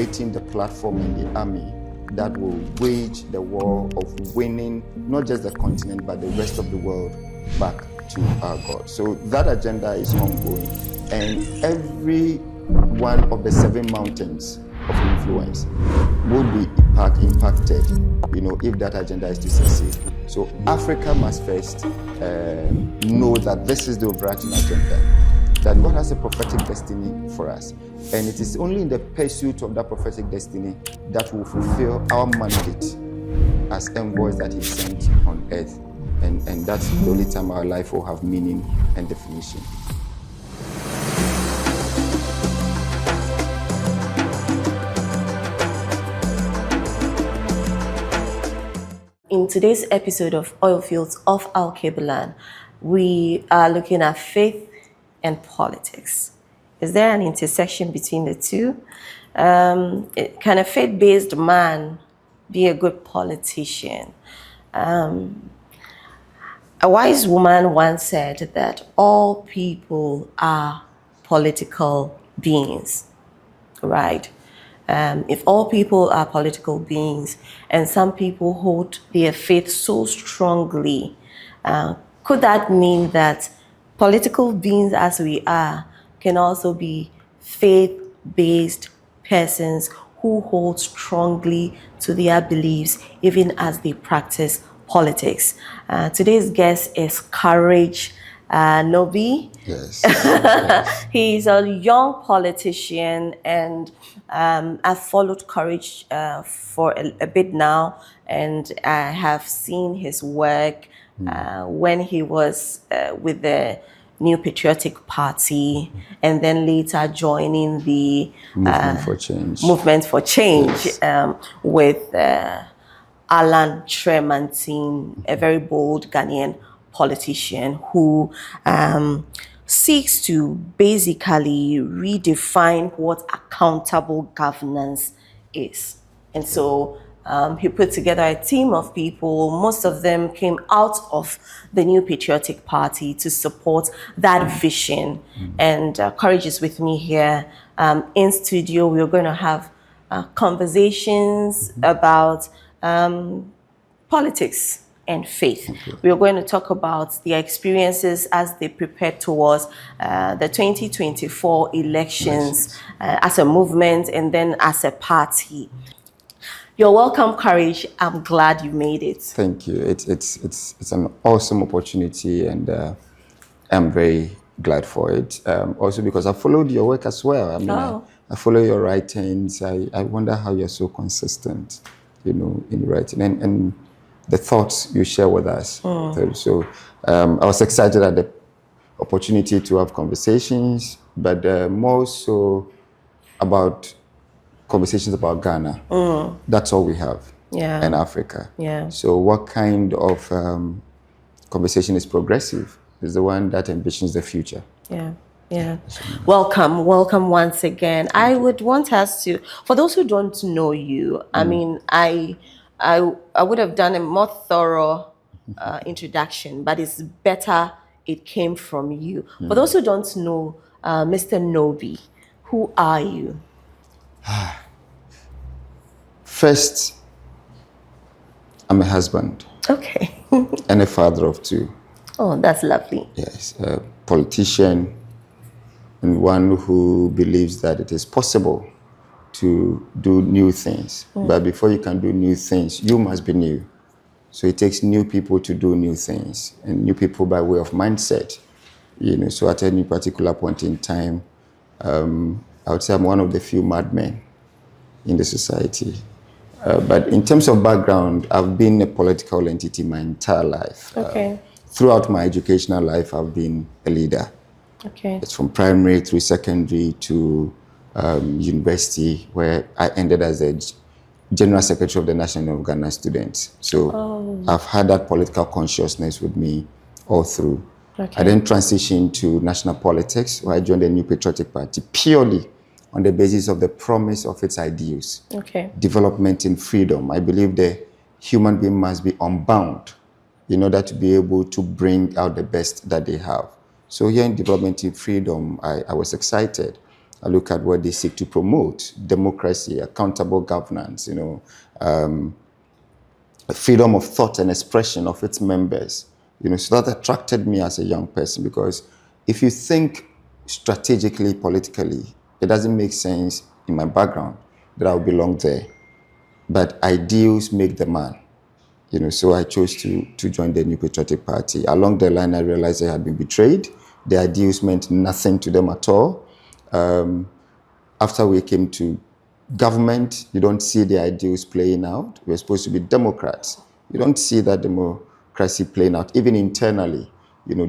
creating the platform in the army that will wage the war of winning not just the continent but the rest of the world back to our God. So that agenda is ongoing, and every one of the 7 mountains of influence will be impacted, if that agenda is to succeed. So Africa must first know that this is the overarching agenda, that God has a prophetic destiny for us. And it is only in the pursuit of that prophetic destiny that will fulfill our mandate as envoys that He sent on earth. And that's the only time our life will have meaning and definition. In today's episode of Oil Fields of Alkebulan, we are looking at faith and politics. Is there an intersection between the two? Can a faith-based man be a good politician? A wise woman once said that all people are political beings, right? If all people are political beings and some people hold their faith so strongly, could that mean that political beings as we are can also be faith-based persons who hold strongly to their beliefs even as they practice politics? Today's guest is Courage Nobi. Yes. Yes. He's a young politician, and I've followed Courage for a bit now, and I have seen his work when he was with the New Patriotic Party, and then later joining the Movement for Change yes. With Alan Tremantin, a very bold Ghanaian politician who seeks to basically redefine what accountable governance is. And so he put together a team of people. Most of them came out of the New Patriotic Party to support that vision. And Courage is with me here in studio. We're going to have conversations about politics and faith. We are going to talk about their experiences as they prepare towards the 2024 elections as a movement and then as a party. You're welcome, Courage. I'm glad you made it. Thank you. It's an awesome opportunity, and I'm very glad for it. Also because I followed your work as well. I mean, I follow your writings. I wonder how you're so consistent, in writing and the thoughts you share with us. So I was excited at the opportunity to have conversations, but more so about conversations about Ghana. That's all we have in Africa. So what kind of conversation is progressive? Is the one that envisions the future. Welcome once again. I would want us to, for those who don't know you, I mean, I would have done a more thorough introduction, but it's better it came from you. For those who don't know Mr. Nobi, who are you? First, I'm a husband. Okay. And a father of 2. Oh, that's lovely. Yes, a politician, and one who believes that it is possible to do new things. But before you can do new things, you must be new. So it takes new people to do new things, and new people by way of mindset. So at any particular point in time, I would say I'm one of the few madmen in the society. But in terms of background, I've been a political entity my entire life. Throughout my educational life, I've been a leader. It's from primary through secondary to university, where I ended as a General Secretary of the National Union of Ghana Students. So I've had that political consciousness with me all through. I then transitioned to national politics, where I joined the New Patriotic Party purely on the basis of the promise of its ideals. Development in freedom. I believe the human being must be unbound in order to be able to bring out the best that they have. So here in Development in Freedom, I was excited. I look at what they seek to promote: democracy, accountable governance, freedom of thought and expression of its members. So that attracted me as a young person, because if you think strategically, politically, it doesn't make sense in my background that I would belong there. But ideals make the man. So I chose to join the New Patriotic Party. Along the line, I realized I had been betrayed. The ideals meant nothing to them at all. After we came to government, you don't see the ideals playing out. We're supposed to be Democrats. You don't see that democracy playing out, even internally.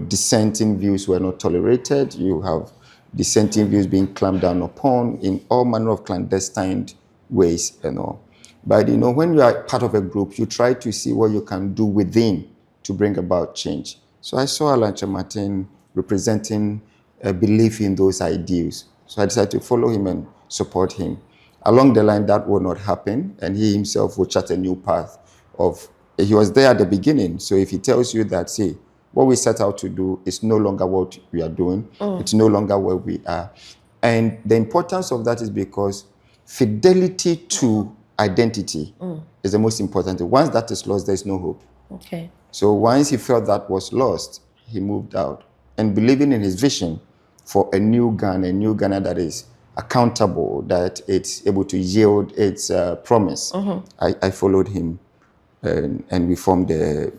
Dissenting views were not tolerated. You have dissenting views being clamped down upon in all manner of clandestine ways and all. But when you are part of a group, you try to see what you can do within to bring about change. So I saw Alan Martin representing a belief in those ideals. So I decided to follow him and support him. Along the line, that would not happen, and he himself would chart a new path he was there at the beginning. So if he tells you that, say, what we set out to do is no longer what we are doing, it's no longer where we are. And the importance of that is because fidelity to identity is the most important thing. Once that is lost, there's no hope. Okay. So once he felt that was lost, he moved out. And believing in his vision for a new Ghana that is accountable, that it's able to yield its promise, I followed him, and we formed the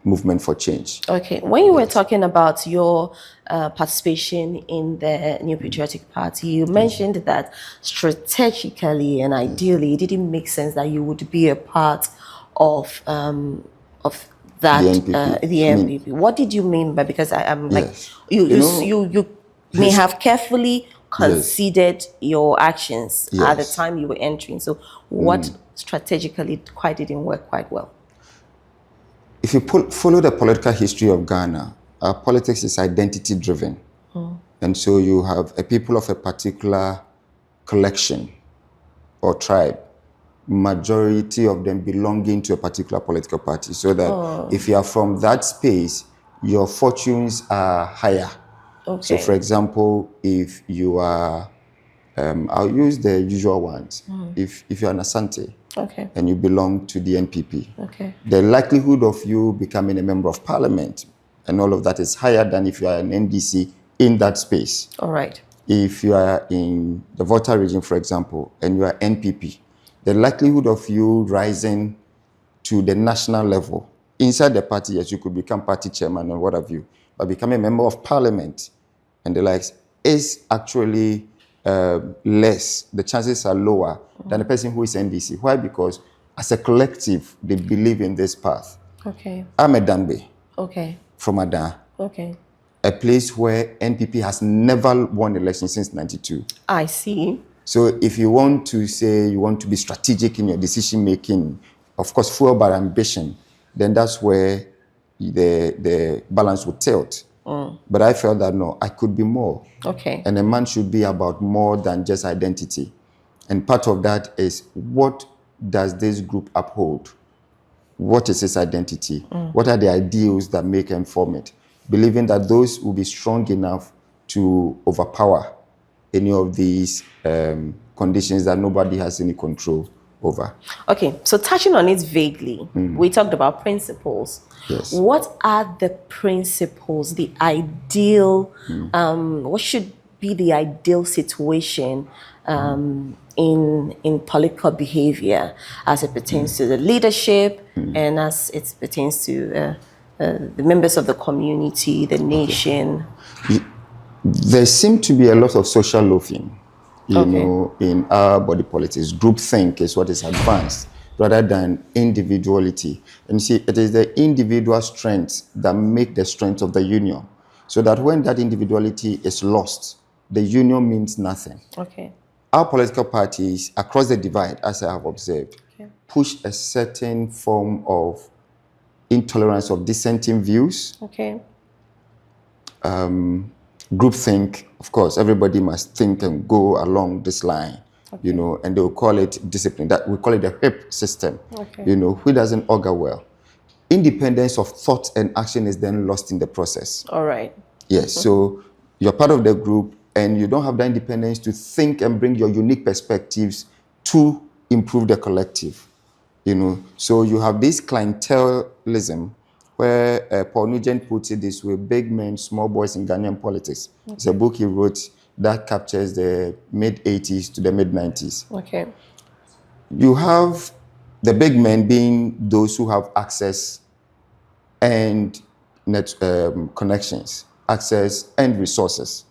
Movement for Change. Okay. When you were talking about your participation in the New Patriotic Party, you mentioned that strategically and ideally, it didn't make sense that you would be a part of that the NPP. What did you mean by? Because I'm like, you may have carefully considered your actions at the time you were entering. So what strategically didn't work quite well? If you follow the political history of Ghana, our politics is identity-driven. And so you have a people of a particular collection or tribe, majority of them belonging to a particular political party, so that if you are from that space, your fortunes are higher. Okay. So for example, if you are, I'll use the usual ones. If you're an Asante, and you belong to the NPP, the likelihood of you becoming a member of parliament and all of that is higher than if you are an NDC in that space. All right. If you are in the Volta region, for example, and you are NPP, the likelihood of you rising to the national level inside the party, yes, you could become party chairman or what have you, but becoming a member of parliament and the likes is actually less. The chances are lower than the person who is NDC. Why? Because as a collective, they believe in this path. Okay. I'm a Danbe. Okay. From Adan. Okay. A place where NPP has never won election since 92. I see. So if you want to say you want to be strategic in your decision making, of course, fueled by ambition, then that's where the balance would tilt. But I felt that no, I could be more. Okay. And a man should be about more than just identity. And part of that is, what does this group uphold? What is its identity? What are the ideals that make and form it? Believing that those will be strong enough to overpower any of these conditions that nobody has any control over. Okay, so touching on it vaguely, we talked about principles. Yes. What are the principles, the ideal, what should be the ideal situation in political behavior as it pertains to the leadership and as it pertains to the members of the community, the nation? There seems to be a lot of social loafing, you know, in our body politics. Groupthink is what is advanced rather than individuality. And you see, it is the individual strengths that make the strength of the union. So that when that individuality is lost, the union means nothing. Okay. Our political parties across the divide, as I have observed, push a certain form of intolerance of dissenting views. Okay. Groupthink, of course, everybody must think and go along this line, you know, and they will call it discipline. That we call it the whip system, you know, which doesn't augur well. Independence of thought and action is then lost in the process. All right. Yes, so you're part of the group, and you don't have that independence to think and bring your unique perspectives to improve the collective. So you have this clientelism where Paul Nugent puts it this way: big men, small boys in Ghanaian politics. Okay. It's a book he wrote that captures the mid-80s to the mid-90s. Okay. You have the big men being those who have access and connections, access and resources.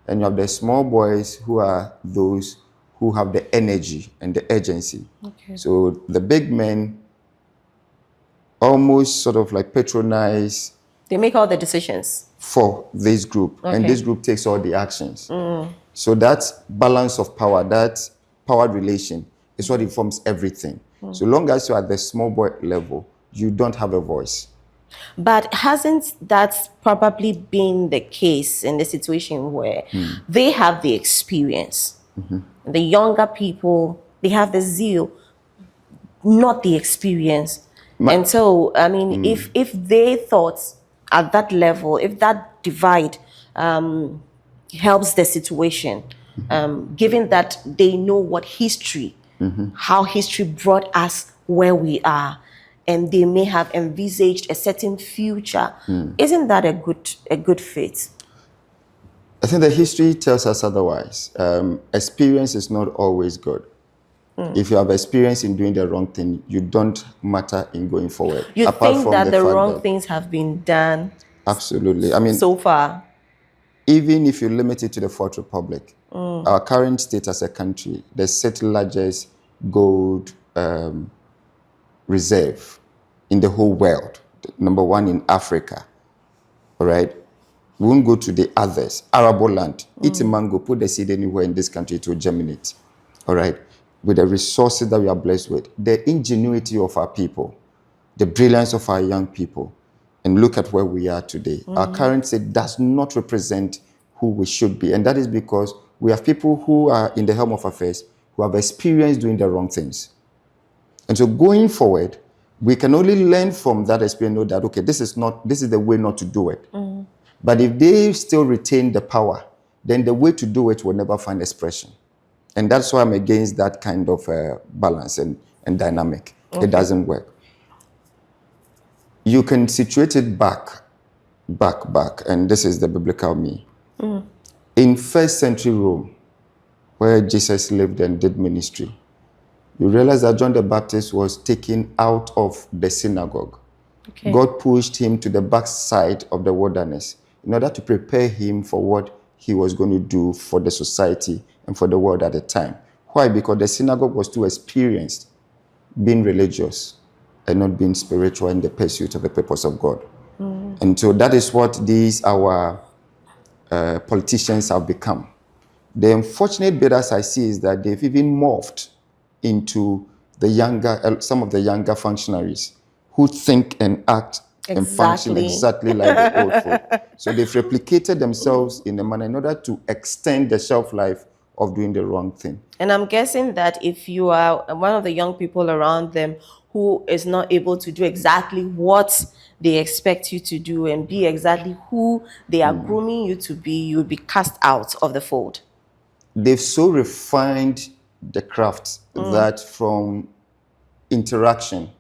And you have the small boys who are those who have the energy and the agency. Okay. So the big men almost sort of like patronize. They make all the decisions for this group, okay. And this group takes all the actions. So that balance of power, that power relation is what informs everything. So long as you're at the small boy level, you don't have a voice. But hasn't that probably been the case in the situation where they have the experience? The younger people, they have the zeal, not the experience. And so, I mean, if they thought at that level, if that divide helps the situation, given that they know what history, how history brought us where we are, and they may have envisaged a certain future, isn't that a good fit? I think the history tells us otherwise. Experience is not always good. If you have experience in doing the wrong thing, you don't matter in going forward. You think that the wrong things have been done? Absolutely. I mean, so far. Even if you limit it to the Fourth Republic, our current state as a country, the sixth largest gold reserve in the whole world, number one in Africa, all right? We won't go to the others. Arable land, eat a mango, put the seed anywhere in this country, it will germinate, all right? With the resources that we are blessed with, the ingenuity of our people, the brilliance of our young people, and look at where we are today. Our current state does not represent who we should be, and that is because we have people who are in the helm of affairs who have experience doing the wrong things. And so going forward, we can only learn from that experience, know that, okay, this is the way not to do it. But if they still retain the power, then the way to do it will never find expression. And that's why I'm against that kind of balance and dynamic. Okay. It doesn't work. You can situate it back, and this is the biblical me. In first century Rome, where Jesus lived and did ministry, you realize that John the Baptist was taken out of the synagogue. Okay. God pushed him to the backside of the wilderness in order to prepare him for what he was going to do for the society and for the world at the time. Why? Because the synagogue was too experienced being religious and not being spiritual in the pursuit of the purpose of God. And so that is what these our politicians have become. The unfortunate bit, as I see, is that they've even morphed into some of the younger functionaries who think and act and function exactly like the old folk. So they've replicated themselves in a manner in order to extend the shelf life of doing the wrong thing. And I'm guessing that if you are one of the young people around them who is not able to do exactly what they expect you to do and be exactly who they are grooming you to be, you'll be cast out of the fold. They've so refined the craft that from interaction,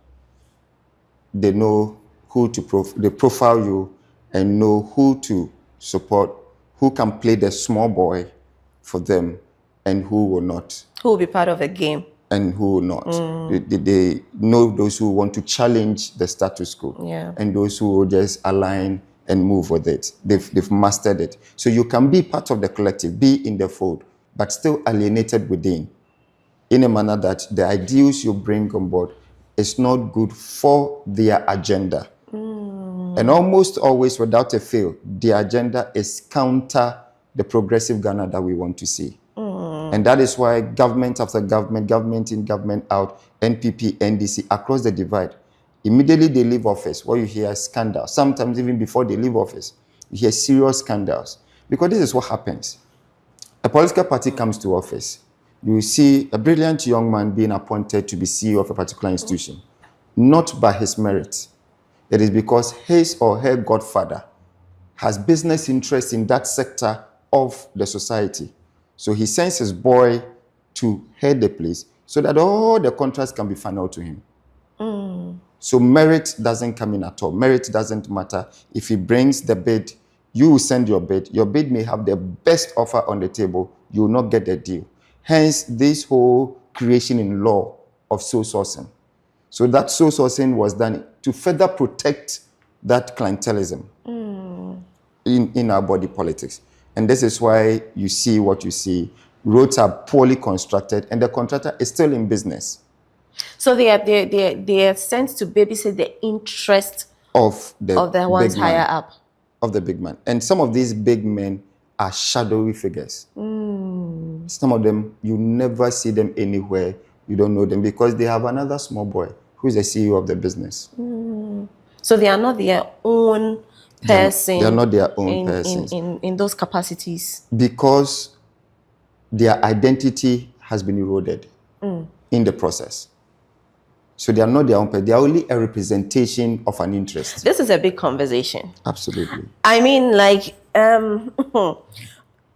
they know who to they profile you and know who to support, who can play the small boy for them and who will not. Who will be part of a game. And who will not. They know those who want to challenge the status quo and those who will just align and move with it. They've mastered it. So you can be part of the collective, be in the fold, but still alienated within, in a manner that the ideals you bring on board is not good for their agenda. And almost always, without a fail, the agenda is counter the progressive Ghana that we want to see. And that is why government after government, government in, government out, NPP, NDC, across the divide, immediately they leave office, what you hear is scandals. Sometimes even before they leave office, you hear serious scandals. Because this is what happens. A political party comes to office. You see a brilliant young man being appointed to be CEO of a particular institution, not by his merit. It is because his or her godfather has business interests in that sector of the society. So he sends his boy to head the place so that all the contracts can be funneled to him. So merit doesn't come in at all. Merit doesn't matter. If he brings the bid, you will send your bid. Your bid may have the best offer on the table. You will not get the deal. Hence, this whole creation in law of sole sourcing. So that sole sourcing was done to further protect that clientelism in our body politics. And this is why you see what you see. Roads are poorly constructed, and the contractor is still in business. So they are sent to babysit the interest of the ones big man, higher up. Of the big man. And some of these big men are shadowy figures. Some of them, you never see them anywhere. You don't know them because they have another small boy who is the CEO of the business. So they are not their own person. They are not their own persons. In those capacities. Because their identity has been eroded in the process. So they are not their own person. They are only a representation of an interest. This is a big conversation. Absolutely. I mean, like,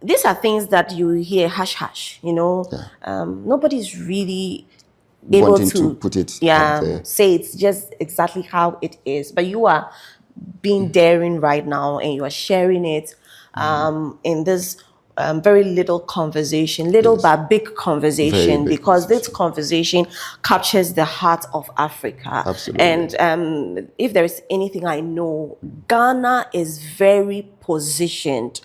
these are things that you hear hush hush, you know. Yeah. Nobody's really able wanting to put it say it's just exactly how it is. But you are being daring right now, and you are sharing it in this very little conversation, but big conversation, because this conversation captures the heart of Africa. Absolutely. And if there is anything I know, Ghana is very positioned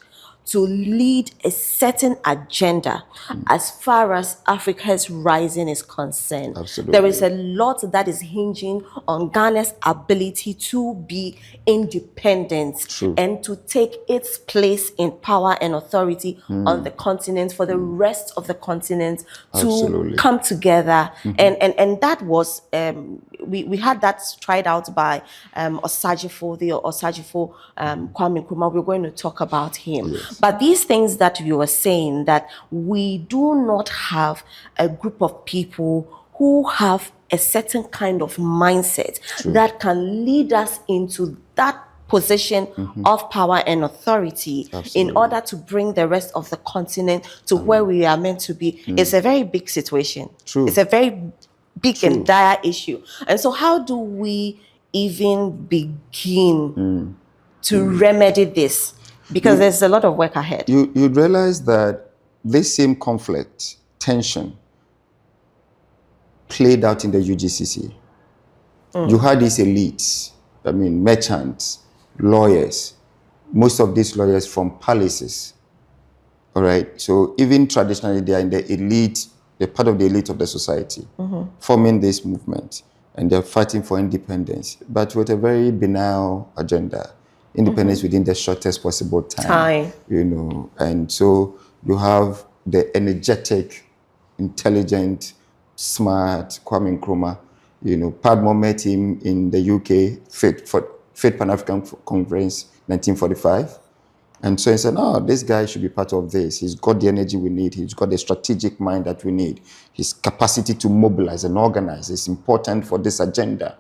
to lead a certain agenda as far as Africa's rising is concerned. Absolutely. There is a lot that is hinging on Ghana's ability to be independent and to take its place in power and authority on the continent for the rest of the continent to come together. And that was, we had that tried out by Osajifo, Kwame Nkrumah. We're going to talk about him. Yes. But these things that you were saying, that we do not have a group of people who have a certain kind of mindset that can lead us into that position of power and authority in order to bring the rest of the continent to where we are meant to be. It's a very big situation. It's a very big and dire issue. And so how do we even begin to remedy this? Because there's a lot of work ahead. You realize that this same conflict, tension, played out in the UGCC. You had these elites, I mean, merchants, lawyers, most of these lawyers from palaces. All right. So even traditionally, they are in the elite, they're part of the elite of the society, forming this movement, and they're fighting for independence, but with a very banal agenda. Independence within the shortest possible time. You know, and so you have the energetic, intelligent, smart Kwame Nkrumah. You know, Padmore met him in the UK, Fifth Pan-African Conference, 1945. And so he said, oh, this guy should be part of this. He's got the energy we need. He's got the strategic mind that we need. His capacity to mobilize and organize is important for this agenda.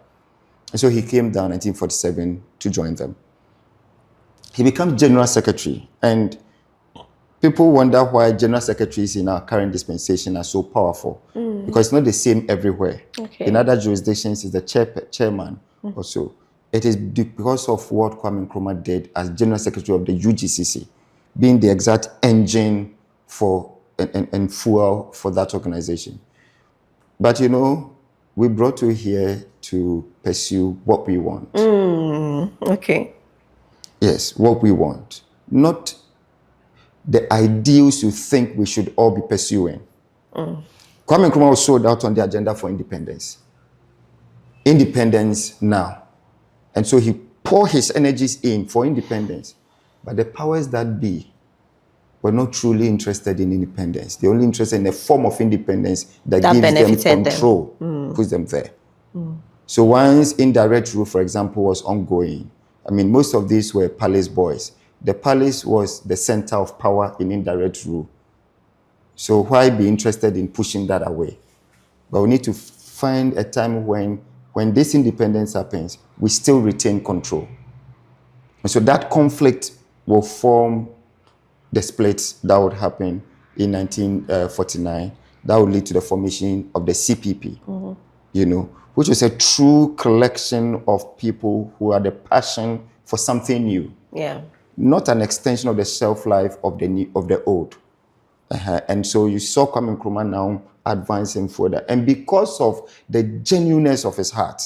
And so he came down in 1947 to join them. He becomes General Secretary, and people wonder why General Secretaries in our current dispensation are so powerful, because it's not the same everywhere. In other jurisdictions, it's the chairman or so. It is because of what Kwame Nkrumah did as General Secretary of the UGCC, being the exact engine for and fuel for that organization. But you know, we brought you here to pursue what we want. Yes, what we want. Not the ideals you think we should all be pursuing. Kwame Nkrumah was sold out on the agenda for independence. Independence now. And so he poured his energies in for independence. But the powers that be were not truly interested in independence. They're only interested in a form of independence that gives them control, puts them there. So once indirect rule, for example, was ongoing, I mean, most of these were palace boys. The palace was the center of power in indirect rule. So why be interested in pushing that away? But we need to find a time when this independence happens, we still retain control. And so that conflict will form the split that would happen in 1949, that would lead to the formation of the CPP, you know, which was a true collection of people who had a passion for something new. Yeah. Not an extension of the shelf life of the new, of the old. And so you saw Kwame Nkrumah now advancing further. And because of the genuineness of his heart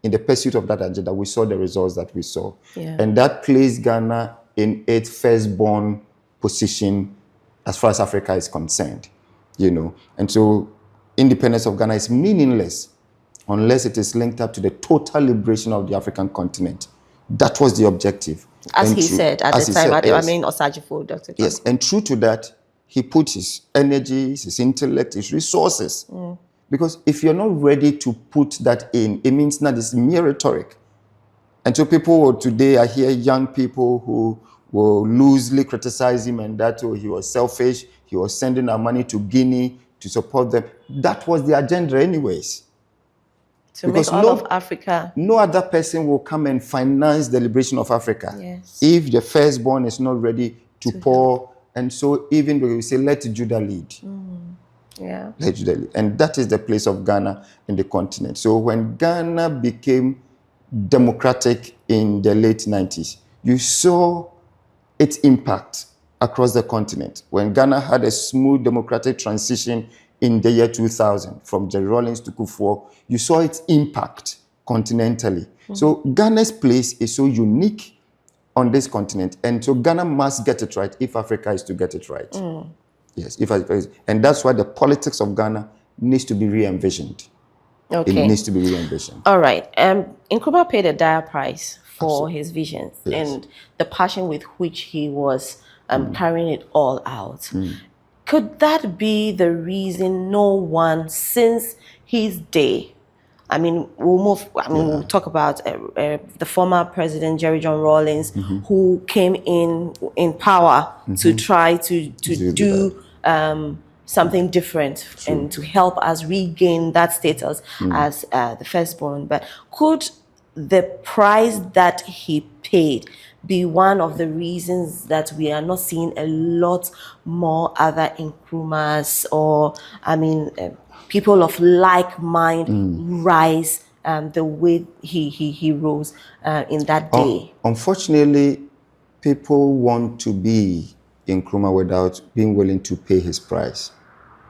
in the pursuit of that agenda, we saw the results that we saw. Yeah. And that placed Ghana in its firstborn position as far as Africa is concerned, you know. And so independence of Ghana is meaningless unless it is linked up to the total liberation of the African continent. That was the objective. As And he true- said at as the he time, said, I yes. mean, Osajifo, Dr. Yes, and true to that, he put his energies, his intellect, his resources. Because if you're not ready to put that in, it means that it's mere rhetoric. And so people today, I hear young people who will loosely criticize him and that he was selfish, he was sending our money to Guinea to support them. That was the agenda anyways. To make all of Africa. No other person will come and finance the liberation of Africa. Yes. If the firstborn is not ready to pour. Help. And so even though we say, let Judah lead. Yeah. Let Judah lead. And that is the place of Ghana in the continent. So when Ghana became democratic in the late 90s, you saw its impact across the continent. When Ghana had a smooth democratic transition in the year 2000, from Jerry Rawlings to Kufuor, you saw its impact continentally. So Ghana's place is so unique on this continent, and so Ghana must get it right if Africa is to get it right. Yes, if Africa is, and that's why the politics of Ghana needs to be re-envisioned. Okay. It needs to be re-envisioned. All right. Nkrumah paid a dire price for his visions and the passion with which he was carrying it all out. Could that be the reason no one since his day, I mean, we'll talk about the former president, Jerry John Rawlings, who came in power to try to do something different and to help us regain that status as the firstborn. But could the price that he paid be one of the reasons that we are not seeing a lot more other Nkrumahs or, people of like mind rise the way he rose in that day? Unfortunately, people want to be Nkrumah without being willing to pay his price.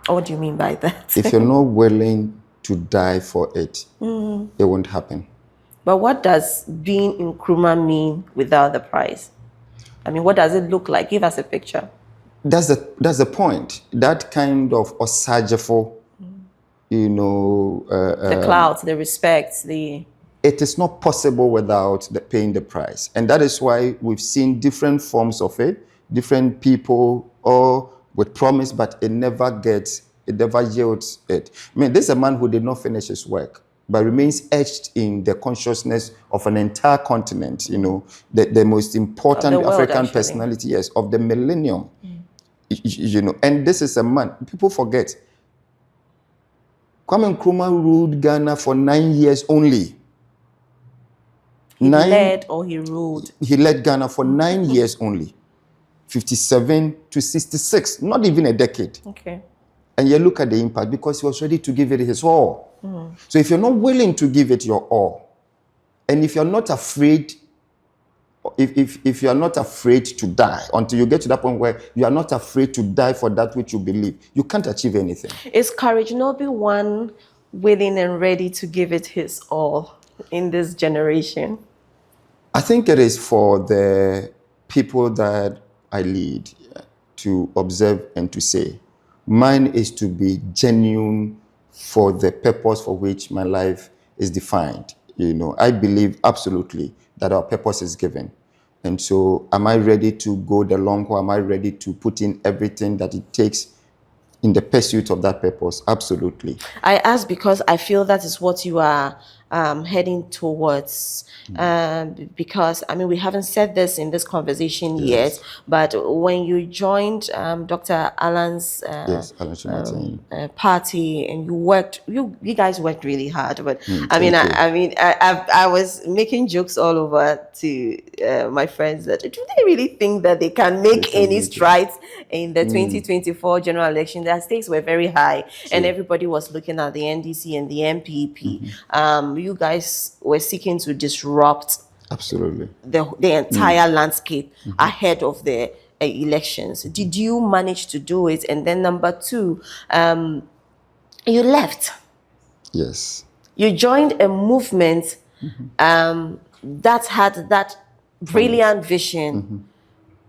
What do you mean by that? If you're not willing to die for it, it won't happen. But what does being Nkrumah mean without the price? What does it look like? Give us a picture. That's the point. That kind of Osajifo, the clout, the respect, the... It is not possible without paying the price. And that is why we've seen different forms of it, different people, all with promise, but it never yields it. This is a man who did not finish his work, but remains etched in the consciousness of an entire continent, the most important world, African actually. Personality, yes, of the millennium. And this is a man, people forget, Kwame Nkrumah ruled Ghana for 9 years only. He led or he ruled? He led Ghana for 9 years only. 57 to 66, not even a decade. Okay. And you look at the impact because he was ready to give it his all. So if you're not willing to give it your all, and if you're not afraid, if you are not afraid to die until you get to that point where you are not afraid to die for that which you believe, you can't achieve anything. Is Courage Nobi one willing and ready to give it his all in this generation? I think it is for the people that I lead to observe and to say, mine is to be genuine for the purpose for which my life is defined. I believe absolutely that our purpose is given. And so am I ready to go the long haul? Am I ready to put in everything that it takes in the pursuit of that purpose? Absolutely. I ask because I feel that is what you are heading towards? Because I mean, we haven't said this in this conversation yet, but when you joined Dr. Alan's Yes, Alan Shumatin. party, and you guys worked really hard. But thank you. I was making jokes all over to my friends that, do they really think that they can make any strides in the 2024 general election? Their stakes were very high, and everybody was looking at the NDC and the MPP. You guys were seeking to disrupt absolutely the entire landscape ahead of the elections. Did you manage to do it? And then number two, you left. Yes. You joined a movement that had that brilliant vision,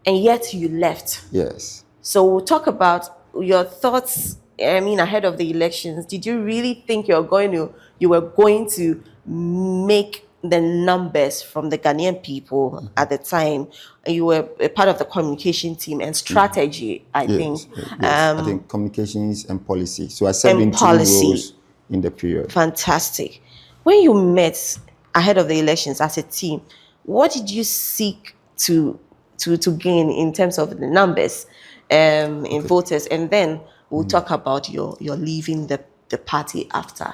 and yet you left. Yes. So we'll talk about your thoughts. I mean, ahead of the elections, did you really think you were going to make the numbers from the Ghanaian people at the time? You were a part of the communication team and strategy, I think. Yes. I think communications and policy. So I served in two roles in the period. Fantastic. When you met ahead of the elections as a team, what did you seek to gain in terms of the numbers in voters? And then we'll talk about your leaving the party after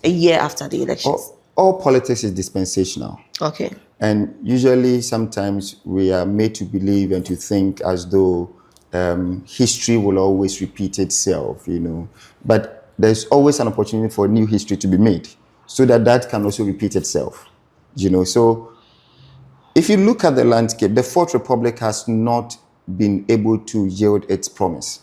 a year after the elections. All politics is dispensational. Okay. And usually, sometimes we are made to believe and to think as though history will always repeat itself, But there's always an opportunity for new history to be made, so that can also repeat itself, So if you look at the landscape, the Fourth Republic has not been able to yield its promise.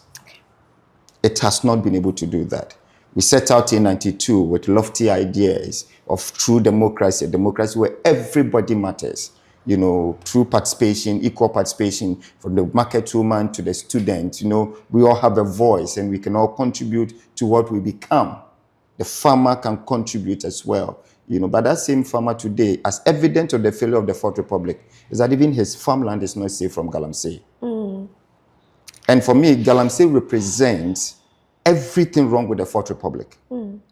It has not been able to do that. We set out in 92 with lofty ideas of true democracy, a democracy where everybody matters, true participation, equal participation, from the market woman to the student. We all have a voice and we can all contribute to what we become. The farmer can contribute as well. But that same farmer today, as evidence of the failure of the Fourth Republic, is that even his farmland is not safe from Galamsey. And for me, Galamsey represents everything wrong with the Fourth Republic.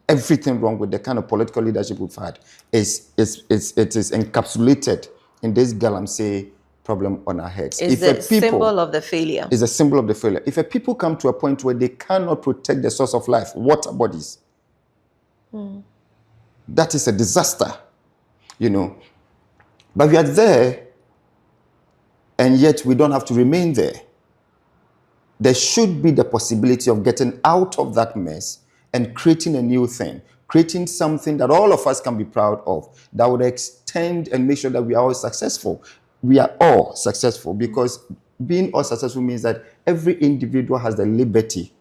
Everything wrong with the kind of political leadership we've had it is encapsulated in this Galamsey problem on our heads. It's a symbol of the failure. It's a symbol of the failure. If a people come to a point where they cannot protect the source of life, water bodies, that is a disaster, But we are there, and yet we don't have to remain there. There should be the possibility of getting out of that mess and creating a new thing, creating something that all of us can be proud of, that would extend and make sure that we are all successful. We are all successful, because being all successful means that every individual has the liberty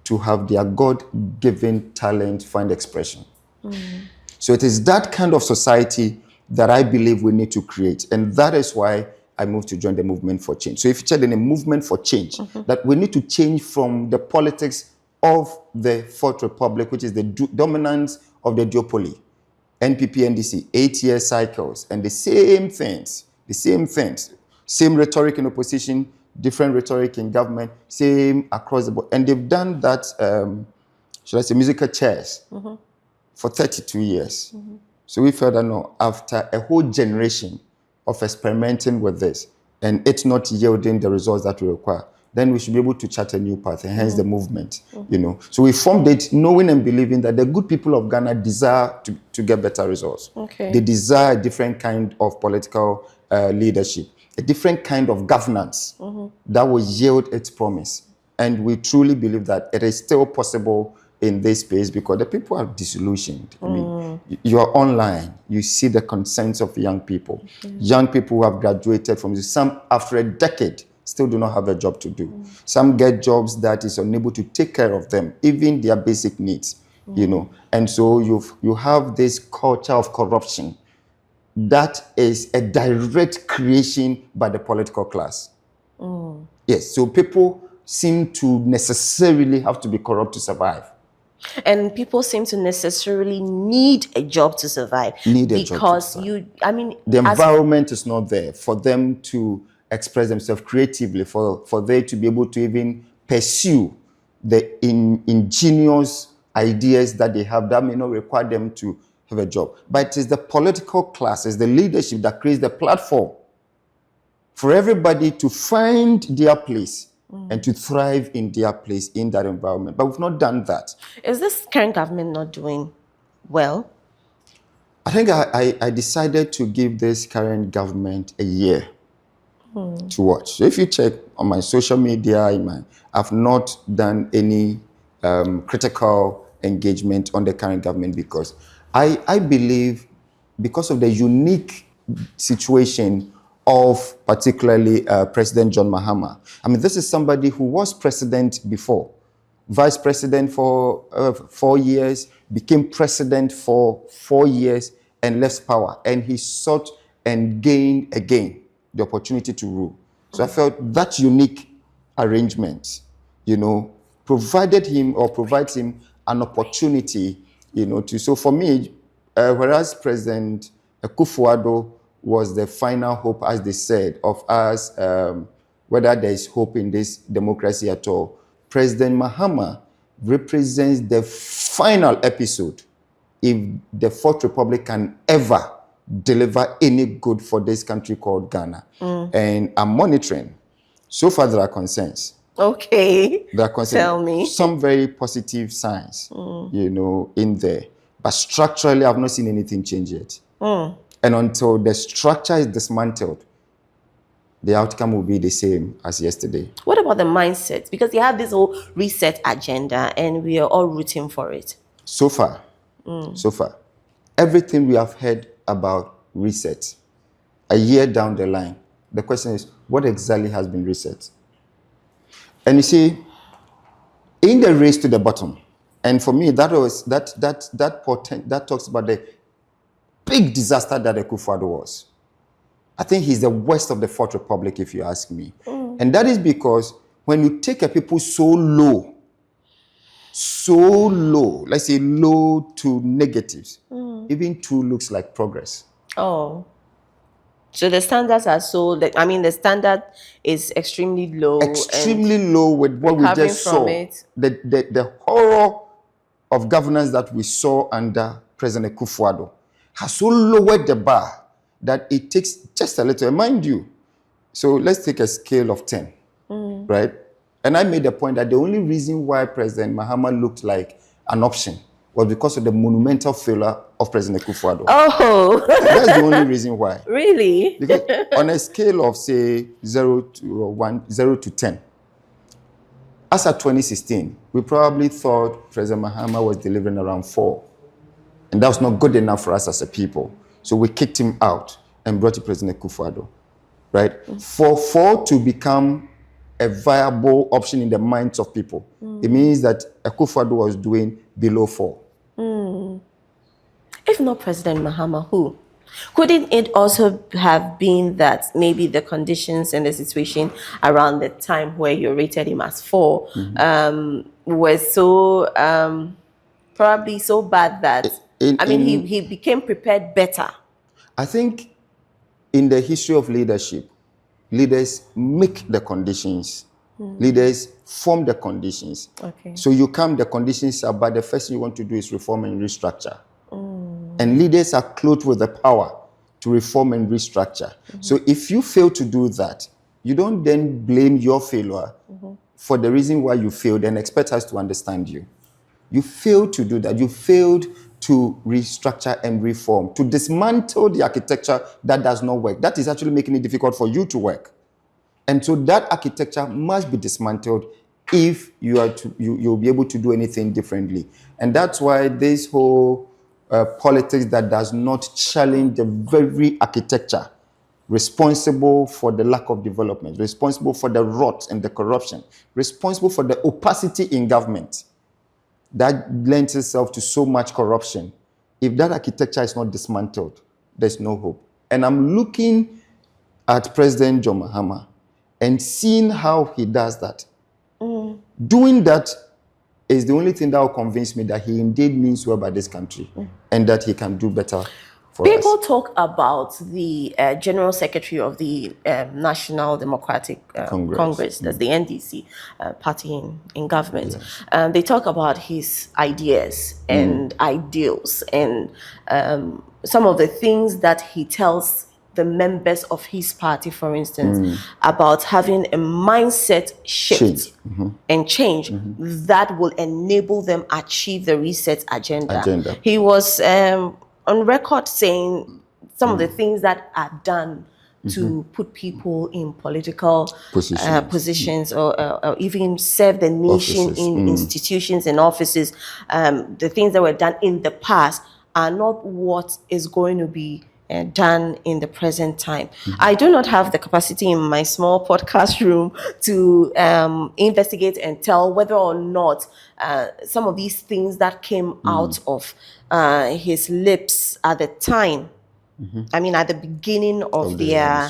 to have their God-given talent find expression. So it is that kind of society that I believe we need to create. And that is why I moved to join the movement for change. So if you in a movement for change, that we need to change from the politics of the Fourth Republic, which is the dominance of the duopoly, NPP, NDC, 8-year cycles, and the same things, same rhetoric in opposition, different rhetoric in government, same across the board. And they've done that, should I say, musical chairs for 32 years. So we felt that no, after a whole generation of experimenting with this and it's not yielding the results that we require, then we should be able to chart a new path, and hence the movement, So we formed it knowing and believing that the good people of Ghana desire to get better results. They desire a different kind of political leadership, a different kind of governance that will yield its promise. And we truly believe that it is still possible in this space, because the people are disillusioned. I mean, you're online, you see the concerns of young people. Young people who have graduated from some after a decade still do not have a job to do. Some get jobs that is unable to take care of them, even their basic needs, And so you have this culture of corruption that is a direct creation by the political class. Yes, so people seem to necessarily have to be corrupt to survive. And people seem to necessarily need a job to survive. Because the environment is not there for them to express themselves creatively, for they to be able to even pursue the ingenious ideas that they have that may not require them to have a job. But it is the political class, it's the leadership that creates the platform for everybody to find their place and to thrive in their place in that environment. But we've not done that. Is this current government not doing well? I think I decided to give this current government a year to watch. So if you check on my social media, I've not done any critical engagement on the current government because I believe because of the unique situation of particularly President John Mahama. I mean, this is somebody who was president before, vice president for 4 years, became president for 4 years and left power. And he sought and gained again the opportunity to rule. So I felt that unique arrangement, provides him an opportunity, to. So for me, whereas President Akufo-Addo was the final hope, as they said, of us, whether there is hope in this democracy at all, President Mahama represents the final episode if the Fourth Republic can ever deliver any good for this country called Ghana. And I'm monitoring. So far, there are concerns. Okay. There are concerns. Tell me. Some very positive signs, in there. But structurally, I've not seen anything change yet. And until the structure is dismantled, the outcome will be the same as yesterday. What about the mindset? Because you have this whole reset agenda and we are all rooting for it. So far, everything we have heard about reset, a year down the line, the question is, what exactly has been reset? And you see, in the race to the bottom, and for me, that talks about the big disaster that Akufo-Addo was. I think he's the worst of the Fourth Republic, if you ask me. And that is because when you take a people so low, let's say low to negatives, even 2 looks like progress. Oh. So the standards are the standard is extremely low. Extremely low with what we just saw. The horror of governance that we saw under President Akufo-Addo has so lowered the bar that it takes just a little. Mind you, so let's take a scale of 10, right? And I made the point that the only reason why President Mahama looked like an option was because of the monumental failure of President Akufo-Addo. Oh. That's the only reason why. Really? Because on a scale of, say, 0 to 10, as at 2016, we probably thought President Mahama was delivering around 4. And that was not good enough for us as a people. So we kicked him out and brought in President Akufo-Addo, right? For 4 to become a viable option in the minds of people, it means that Akufo-Addo was doing below 4. If not President Mahama, who? Couldn't it also have been that maybe the conditions and the situation around the time where you rated him as 4 were so probably so bad that he became prepared better? I think in the history of leadership, leaders make the conditions. Leaders form the conditions. Okay. So you come, the conditions are bad. The first thing you want to do is reform and restructure. And leaders are clothed with the power to reform and restructure. So if you fail to do that, you don't then blame your failure for the reason why you failed and expect us to understand you. You failed to do that. You failed to restructure and reform, to dismantle the architecture that does not work. That is actually making it difficult for you to work. And so that architecture must be dismantled if you'll be able to do anything differently. And that's why this whole politics that does not challenge the very architecture responsible for the lack of development, responsible for the rot and the corruption, responsible for the opacity in government that lends itself to so much corruption. If that architecture is not dismantled, there's no hope. And I'm looking at President John Mahama and seeing how he does that. Doing that is the only thing that will convince me that he indeed means well by this country and that he can do better for People us. talk about the General Secretary of the National Democratic Congress, that's the NDC party in government. They talk about his ideas and ideals and some of the things that he tells the members of his party, for instance, about having a mindset shift and change that will enable them achieve the reset agenda. He was on record saying some of the things that are done to put people in political positions or even serve the nation Offices. in institutions and offices. The things that were done in the past are not what is going to be done in the present time. I do not have the capacity in my small podcast room to investigate and tell whether or not some of these things that came out of his lips at the time, I mean, at the beginning of the their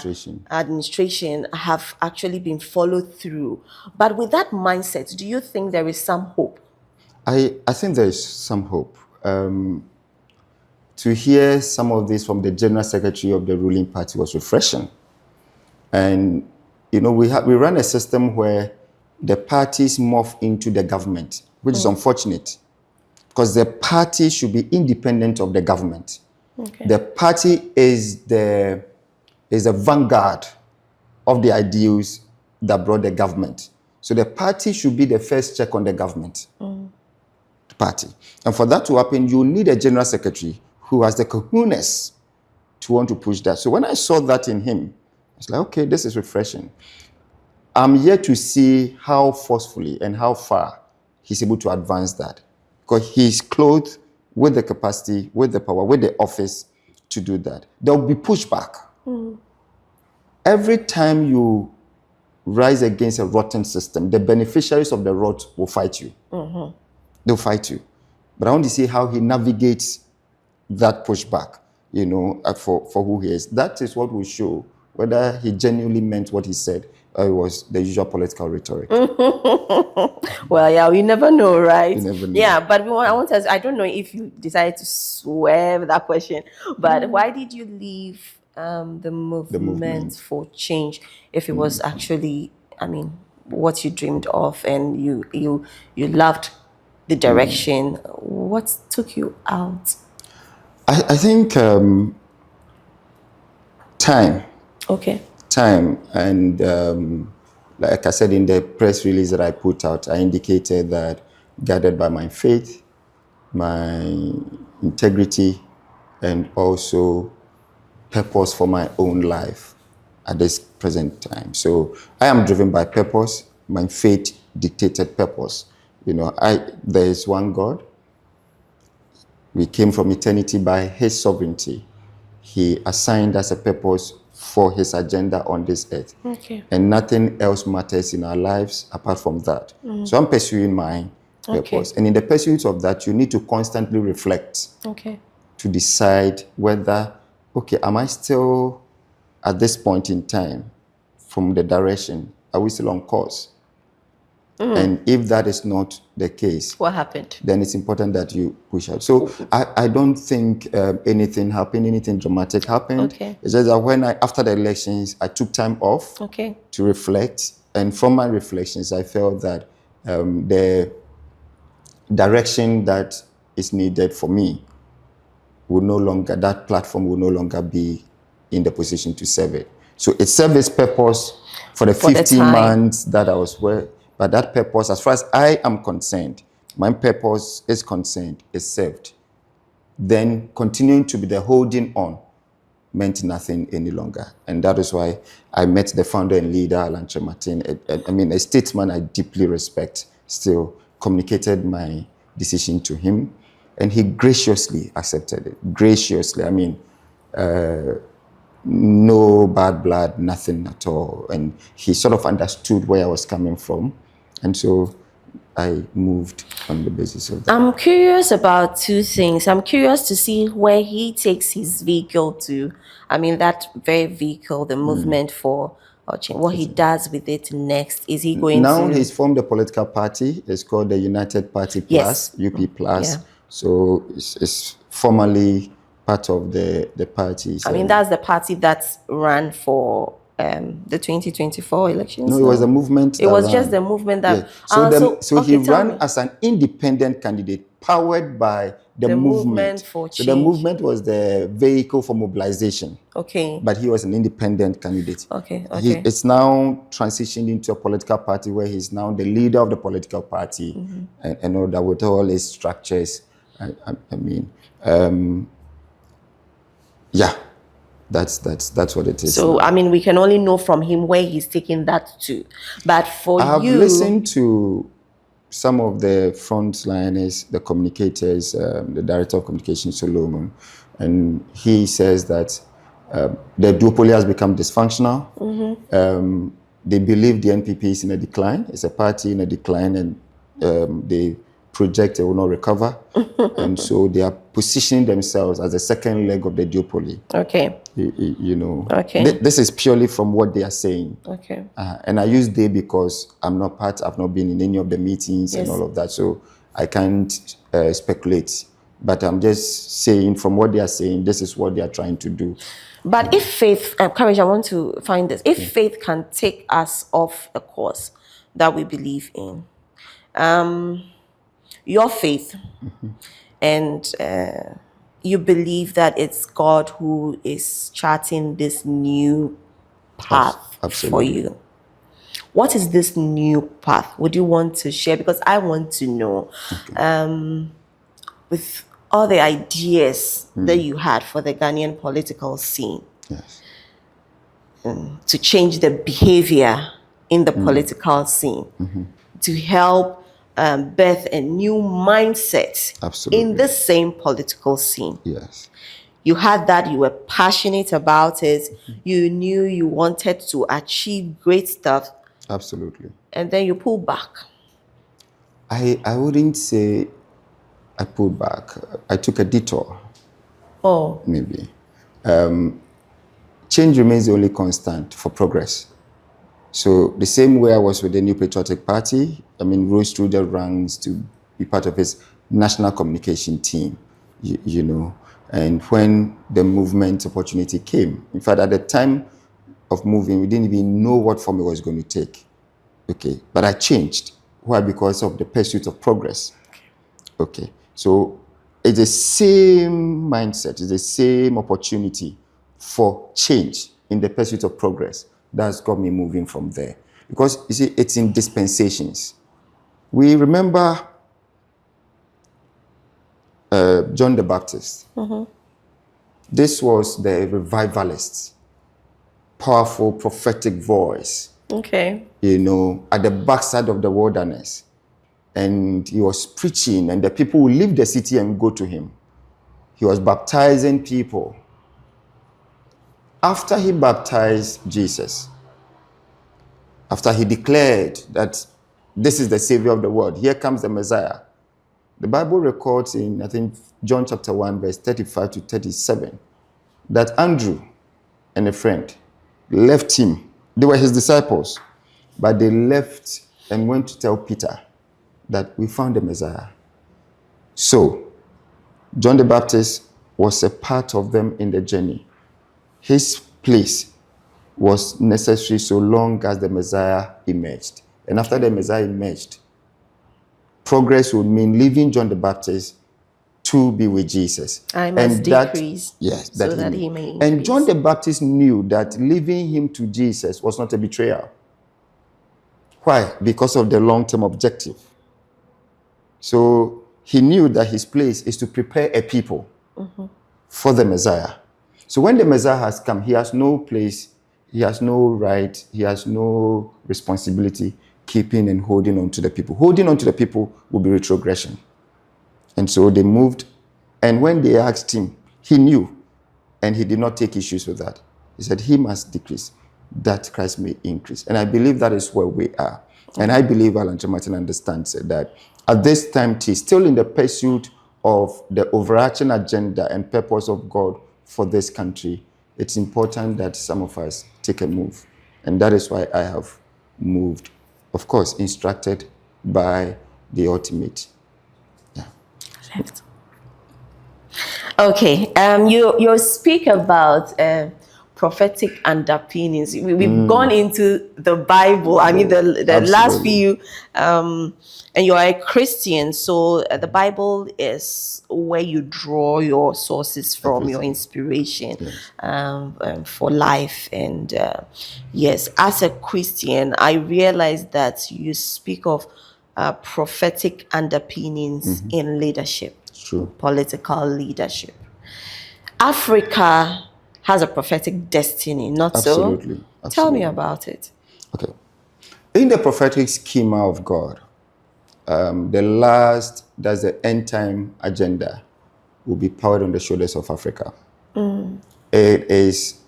administration. have actually been followed through. But with that mindset, do you think there is some hope? I think there is some hope. To hear some of this from the General Secretary of the ruling party was refreshing. And, you know, we run a system where the parties morph into the government, which is unfortunate, because the party should be independent of the government. The party is the vanguard of the ideals that brought the government. So the party should be the first check on the government. The party. And for that to happen, you need a General Secretary who has the cojones to want to push that. So when I saw that in him, I was like, okay, this is refreshing. I'm yet to see how forcefully and how far he's able to advance that, because he's clothed with the capacity, with the power, with the office to do that. There will be pushback. Every time you rise against a rotten system, the beneficiaries of the rot will fight you. They'll fight you. But I want to see how he navigates that pushback, you know, for who he is. That is what will show whether he genuinely meant what he said or it was the usual political rhetoric. Well, yeah, we never know, right? You never know. Yeah, but I don't know if you decided to swear with that question, but why did you leave the movement for change if it was actually, I mean, what you dreamed of and you loved the direction? What took you out? I think time. Okay. Time. And like I said in the press release that I put out, I indicated that guided by my faith, my integrity, and also purpose for my own life at this present time. So I am driven by purpose. My faith dictated purpose. You know, there is one God. We came from eternity by his sovereignty. He assigned us a purpose for his agenda on this earth. And nothing else matters in our lives apart from that. So I'm pursuing my purpose. And in the pursuit of that, you need to constantly reflect to decide whether, okay, am I still at this point in time from the direction? Are we still on course? And if that is not the case, what happened? Then it's important that you push out. So I don't think anything happened, anything dramatic happened. It's just that when after the elections, I took time off to reflect. And from my reflections, I felt that the direction that is needed for me that platform will no longer be in the position to serve it. So it served its purpose for the 15 months that I was where. But that purpose, as far as I am concerned, my purpose is concerned, is served. Then continuing to be the holding on meant nothing any longer. And that is why I met the founder and leader, Alan Martin. I mean, a statesman I deeply respect, still communicated my decision to him. And he graciously accepted it. Graciously. I mean, no bad blood, nothing at all. And he sort of understood where I was coming from. And so I moved on the basis of that. I'm curious about two things. I'm curious to see where he takes his vehicle to. I mean, that very vehicle, the movement for change, what he does with it next. Is he going now to... Now he's formed a political party. It's called the United Party Plus, UP Plus. Yeah. So it's formally part of the parties. I mean, that's the party that ran for the 2024 elections. No, it was a movement. It was just the movement that. Yeah. So, so okay, he ran as an independent candidate, powered by the movement. For change. So the movement was the vehicle for mobilization. Okay. But he was an independent candidate. Okay. It's now transitioned into a political party where he's now the leader of the political party, and all that with all its structures. I mean, yeah. That's what it is. So, I mean, we can only know from him where he's taking that to. But for you... I have listened to some of the frontliners, the communicators, the director of communication, Solomon, and he says that the duopoly has become dysfunctional. They believe the NPP is in a decline. It's a party in a decline, and they project it will not recover. And so they are positioning themselves as a second leg of the duopoly. Okay. You know. Okay. This is purely from what they are saying. Okay. And I use they because I've not been in any of the meetings and all of that. So I can't speculate. But I'm just saying from what they are saying, this is what they are trying to do. But if faith, Courage, I want to find this. If faith can take us off a course that we believe in, your faith, and you believe that it's God who is charting this new path for you. What is this new path? Would you want to share? Because I want to know, with all the ideas that you had for the Ghanaian political scene, to change the behavior in the political scene, to help birth a new mindset in the same political scene. Yes. You had that, you were passionate about it, you knew you wanted to achieve great stuff. Absolutely. And then you pulled back. I wouldn't say I pulled back. I took a detour. Oh. Maybe. Change remains the only constant for progress. So the same way I was with the New Patriotic Party, I mean, rose through the ranks to be part of its national communication team, you know. And when the movement opportunity came, in fact, at the time of moving, we didn't even know what form it was going to take. Okay, but I changed. Why? Because of the pursuit of progress. Okay, so it's the same mindset, it's the same opportunity for change in the pursuit of progress. That's got me moving from there. Because, you see, it's in dispensations. We remember John the Baptist. This was the revivalist, powerful prophetic voice. Okay. You know, at the backside of the wilderness. And he was preaching, and the people would leave the city and go to him. He was baptizing people. After he baptized Jesus, after he declared that this is the Savior of the world, here comes the Messiah, the Bible records in, I think, John chapter 1, verse 35 to 37, that Andrew and a friend left him. They were his disciples, but they left and went to tell Peter that we found the Messiah. So, John the Baptist was a part of them in the journey. His place was necessary so long as the Messiah emerged. And after the Messiah emerged, progress would mean leaving John the Baptist to be with Jesus. I must decrease, so that he may increase. And John the Baptist knew that leaving him to Jesus was not a betrayal. Why? Because of the long-term objective. So he knew that his place is to prepare a people for the Messiah. So when the Messiah has come, he has no place, he has no right, he has no responsibility keeping and holding on to the people. Holding on to the people will be retrogression. And so they moved, and when they asked him, he knew, and he did not take issues with that. He said, he must decrease, that Christ may increase. And I believe that is where we are. And I believe Alan J. Martin understands that at this time, he's still in the pursuit of the overarching agenda and purpose of God for this country. It's important that some of us take a move. And that is why I have moved, of course, instructed by the ultimate. Yeah. Left. Okay. You speak about prophetic underpinnings. We've gone into the Bible. I mean, the last Absolutely. few. And you are a Christian, so the Bible is where you draw your sources from, your Everything. inspiration Yes. for life. And yes, as a Christian, I realize that you speak of prophetic underpinnings in leadership, It's true. political leadership. Africa has a prophetic destiny, not so? Absolutely. Tell me Absolutely. about it. Okay. In the prophetic schema of God, that's the end time agenda, will be powered on the shoulders of Africa. It is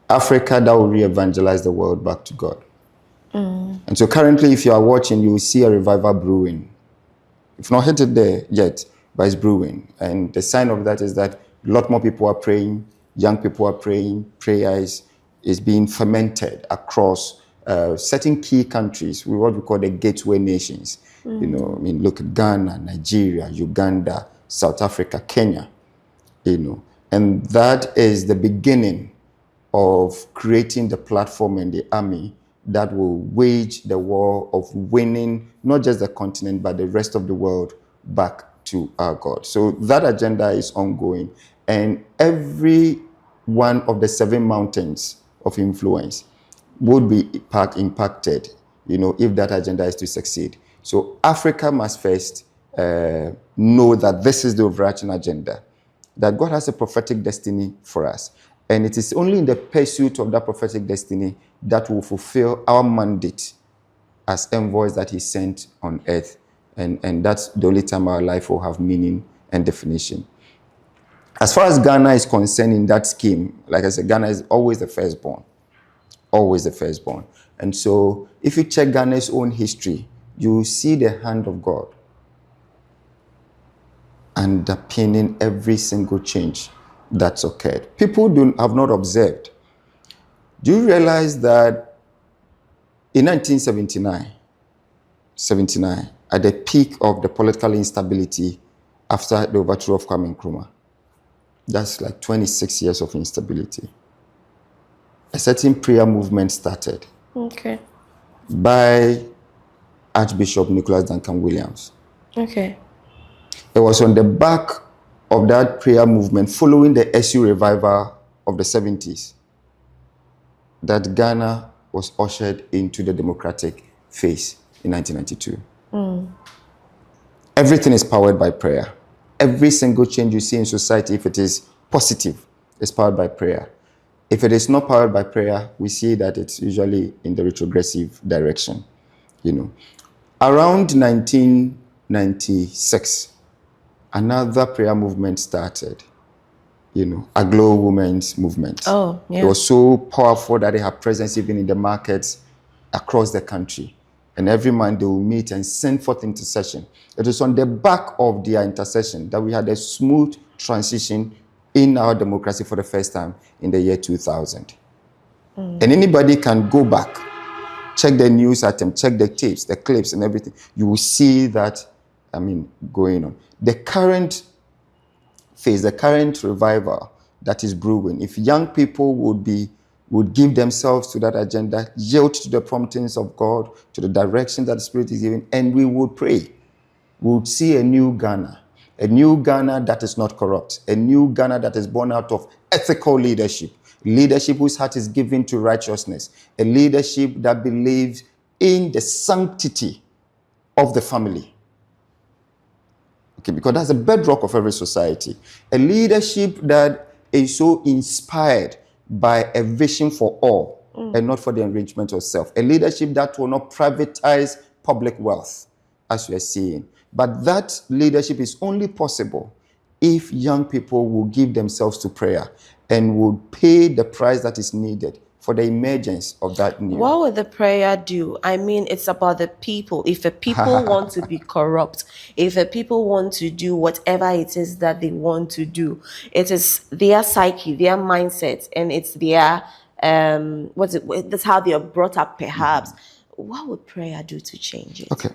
Africa that will re-evangelize the world back to God. And so currently, if you are watching, you will see a revival brewing. It's not hit it there yet, but it's brewing. And the sign of that is that a lot more people are praying, young people are praying, prayer is being fermented across certain key countries, what we call the gateway nations. You know, I mean, look at Ghana, Nigeria, Uganda, South Africa, Kenya, you know. And that is the beginning of creating the platform and the army that will wage the war of winning not just the continent but the rest of the world back to our God. So that agenda is ongoing, and every one of the 7 mountains of influence would be impacted, you know, if that agenda is to succeed. So Africa must first know that this is the overarching agenda, that God has a prophetic destiny for us. And it is only in the pursuit of that prophetic destiny that will fulfill our mandate as envoys that he sent on earth. And that's the only time our life will have meaning and definition. As far as Ghana is concerned in that scheme, like I said, Ghana is always the firstborn. Always the firstborn. And so if you check Ghana's own history, you will see the hand of God underpinning every single change that's occurred. People have not observed. Do you realize that in 1979, at the peak of the political instability after the overthrow of Kwame Nkrumah, that's like 26 years of instability, a certain prayer movement started Okay. by Archbishop Nicholas Duncan Williams. Okay. It was on the back of that prayer movement following the SU revival of the 70s that Ghana was ushered into the democratic phase in 1992. Everything is powered by prayer. Every single change you see in society, if it is positive, is powered by prayer. If it is not powered by prayer, we see that it's usually in the retrogressive direction. You know, around 1996, another prayer movement started. You know, Aglo Women's Movement. Oh, yeah. It was so powerful that they have presence even in the markets across the country. And every month they will meet and send forth intercession. It was on the back of their intercession that we had a smooth transition in our democracy for the first time in the year 2000. And anybody can go back, check the news item, check the tapes, the clips and everything. You will see that, going on. The current phase, the current revival that is brewing, if young people would give themselves to that agenda, yield to the promptings of God, to the direction that the Spirit is giving, and we would pray, we would see a new Ghana that is not corrupt, a new Ghana that is born out of ethical leadership whose heart is given to righteousness, a leadership that believes in the sanctity of the family. Okay, because that's the bedrock of every society. A leadership that is so inspired by a vision for all and not for the enrichment of self. A leadership that will not privatize public wealth, as we are seeing. But that leadership is only possible if young people will give themselves to prayer and will pay the price that is needed for the emergence of that new. What would the prayer do? I mean, it's about the people. If the people want to be corrupt, if the people want to do whatever it is that they want to do, it is their psyche, their mindset, and it's their that's how they are brought up perhaps. What would prayer do to change it? Okay.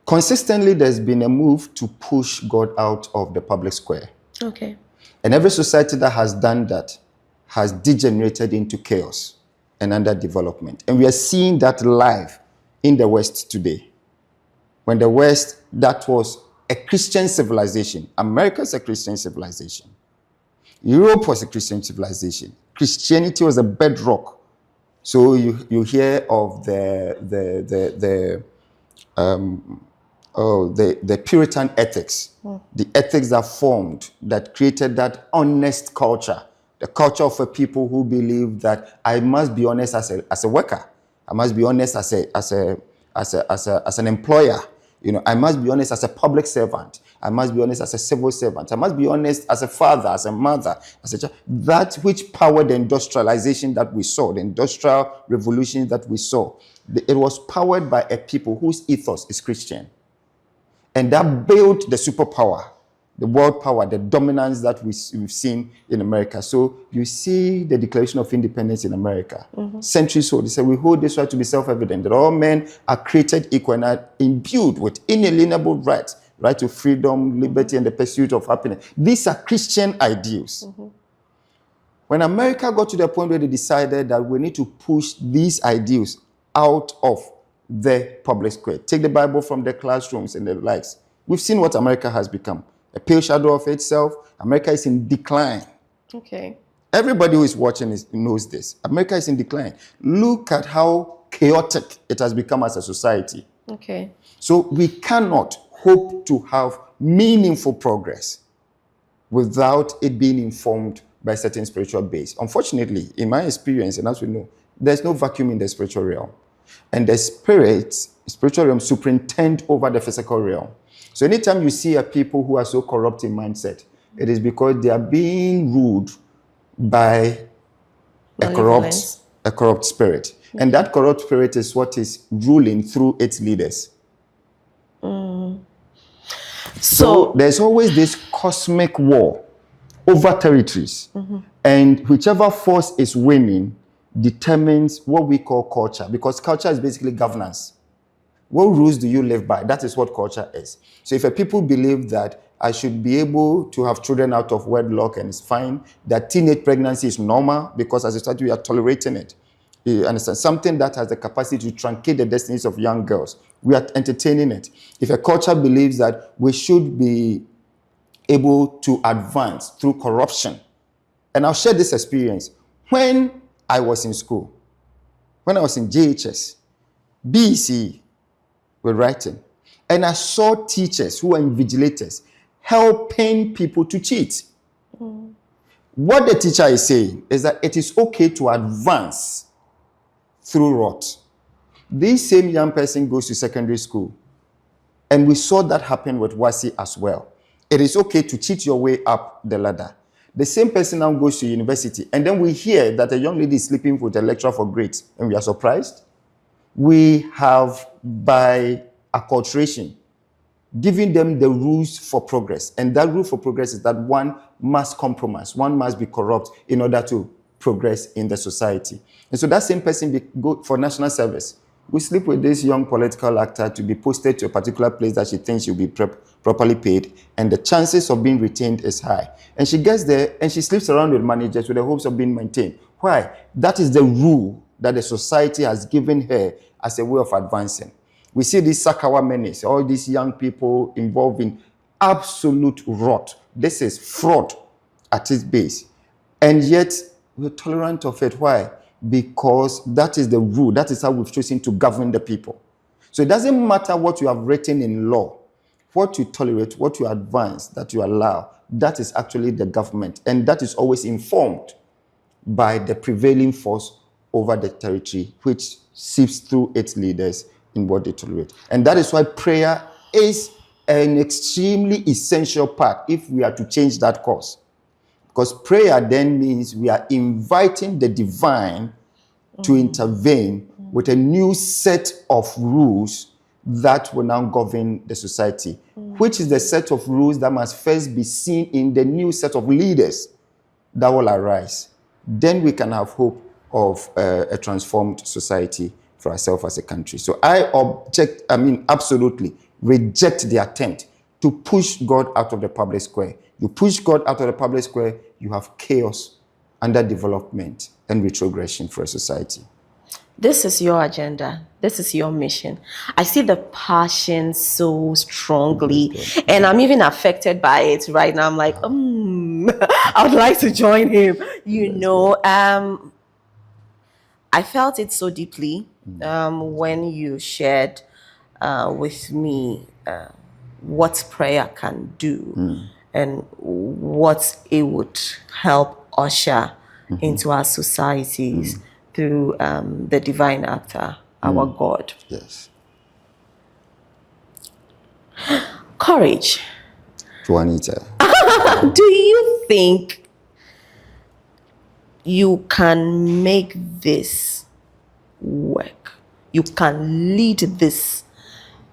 Consistently, there's been a move to push God out of the public square. Okay. And every society that has done that has degenerated into chaos and underdevelopment. And we are seeing that live in the West today. When the West, that was a Christian civilization. America is a Christian civilization. Europe was a Christian civilization. Christianity was a bedrock. So you hear of the Puritan ethics, the ethics that formed, that created that honest culture, the culture of a people who believe that I must be honest as a worker, I must be honest as an employer, I must be honest as a public servant, I must be honest as a civil servant, I must be honest as a father, as a mother, as a child. That which powered the industrialization that we saw, the industrial revolution that we saw, it was powered by a people whose ethos is Christian. And that built the superpower, the world power, the dominance that we've seen in America. So you see the Declaration of Independence in America. Centuries old, they said, we hold this right to be self-evident, that all men are created equal and are imbued with inalienable rights, right to freedom, liberty, and the pursuit of happiness. These are Christian ideals. When America got to the point where they decided that we need to push these ideals out of the public square, take the Bible from the classrooms and the likes, we've seen what America has become. A pale shadow of itself. America is in decline. Okay. Everybody who is watching knows this. America is in decline. Look at how chaotic it has become as a society. Okay. So we cannot hope to have meaningful progress without it being informed by a certain spiritual base. Unfortunately, in my experience, and as we know, there's no vacuum in the spiritual realm. And the spiritual realm superintend over the physical realm. So anytime you see a people who are so corrupt in mindset, it is because they are being ruled by a corrupt spirit. And that corrupt spirit is what is ruling through its leaders. So there's always this cosmic war over territories. And whichever force is winning determines what we call culture, because culture is basically governance. What rules do you live by? That is what culture is. So if a people believe that I should be able to have children out of wedlock and it's fine, that teenage pregnancy is normal because as a society we are tolerating it. You understand? Something that has the capacity to truncate the destinies of young girls. We are entertaining it. If a culture believes that we should be able to advance through corruption, and I'll share this experience. When I was in school, when I was in JHS, BEC, were writing, and I saw teachers who are invigilators helping people to cheat. What the teacher is saying is that it is okay to advance through rot. This same young person goes to secondary school, and we saw that happen with Wasi as well. It is okay to cheat your way up the ladder. The same person now goes to university, and then we hear that a young lady is sleeping with a lecturer for grades, and we are surprised. We have, by acculturation, given them the rules for progress. And that rule for progress is that one must compromise, one must be corrupt in order to progress in the society. And so that same person go for national service. We sleep with this young political actor to be posted to a particular place that she thinks she'll be properly paid, and the chances of being retained is high. And she gets there and she sleeps around with managers with the hopes of being maintained. Why? That is the rule that the society has given her as a way of advancing. We see these Sakawa menace, all these young people involved in absolute rot. This is fraud at its base. And yet, we're tolerant of it. Why? Because that is the rule. That is how we've chosen to govern the people. So it doesn't matter what you have written in law, what you tolerate, what you advance, that you allow, that is actually the government. And that is always informed by the prevailing force over the territory, which seeps through its leaders in what they tolerate. And that is why prayer is an extremely essential part if we are to change that course. Because prayer then means we are inviting the divine to intervene with a new set of rules that will now govern the society, which is the set of rules that must first be seen in the new set of leaders that will arise. Then we can have hope of a transformed society for ourselves as a country. So absolutely, reject the attempt to push God out of the public square. You push God out of the public square, you have chaos, underdevelopment, and retrogression for a society. This is your agenda. This is your mission. I see the passion so strongly, and I'm even affected by it right now. I'm like, I would like to join him. I felt it so deeply when you shared with me what prayer can do and what it would help usher into our societies through the divine actor, our God. Yes. Courage. Juanita. Do you think you can make this work? You can lead this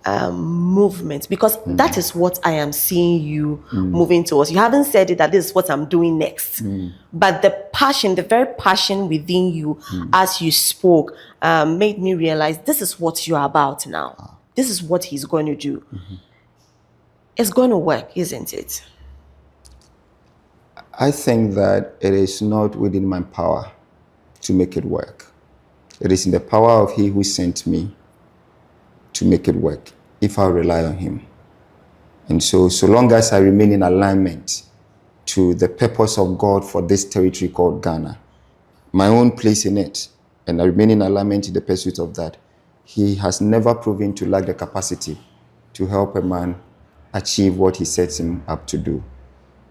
movement? Because that is what I am seeing you moving towards. You haven't said it that this is what I'm doing next. But the passion, the very passion within you as you spoke, made me realize this is what you're about now. This is what he's going to do. It's going to work, isn't it? I think that it is not within my power to make it work. It is in the power of He who sent me to make it work, if I rely on Him. And so long as I remain in alignment to the purpose of God for this territory called Ghana, my own place in it, and I remain in alignment to the pursuit of that, He has never proven to lack the capacity to help a man achieve what He sets him up to do.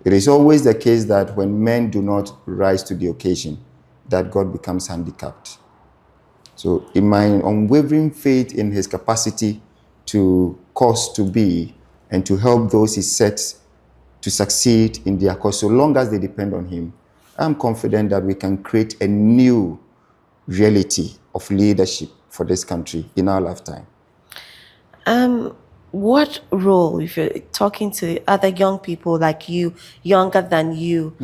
It is always the case that when men do not rise to the occasion, that God becomes handicapped. So in my unwavering faith in His capacity to cause to be and to help those He sets to succeed in their cause, so long as they depend on Him, I'm confident that we can create a new reality of leadership for this country in our lifetime. What role, if you're talking to other young people like you, younger than you,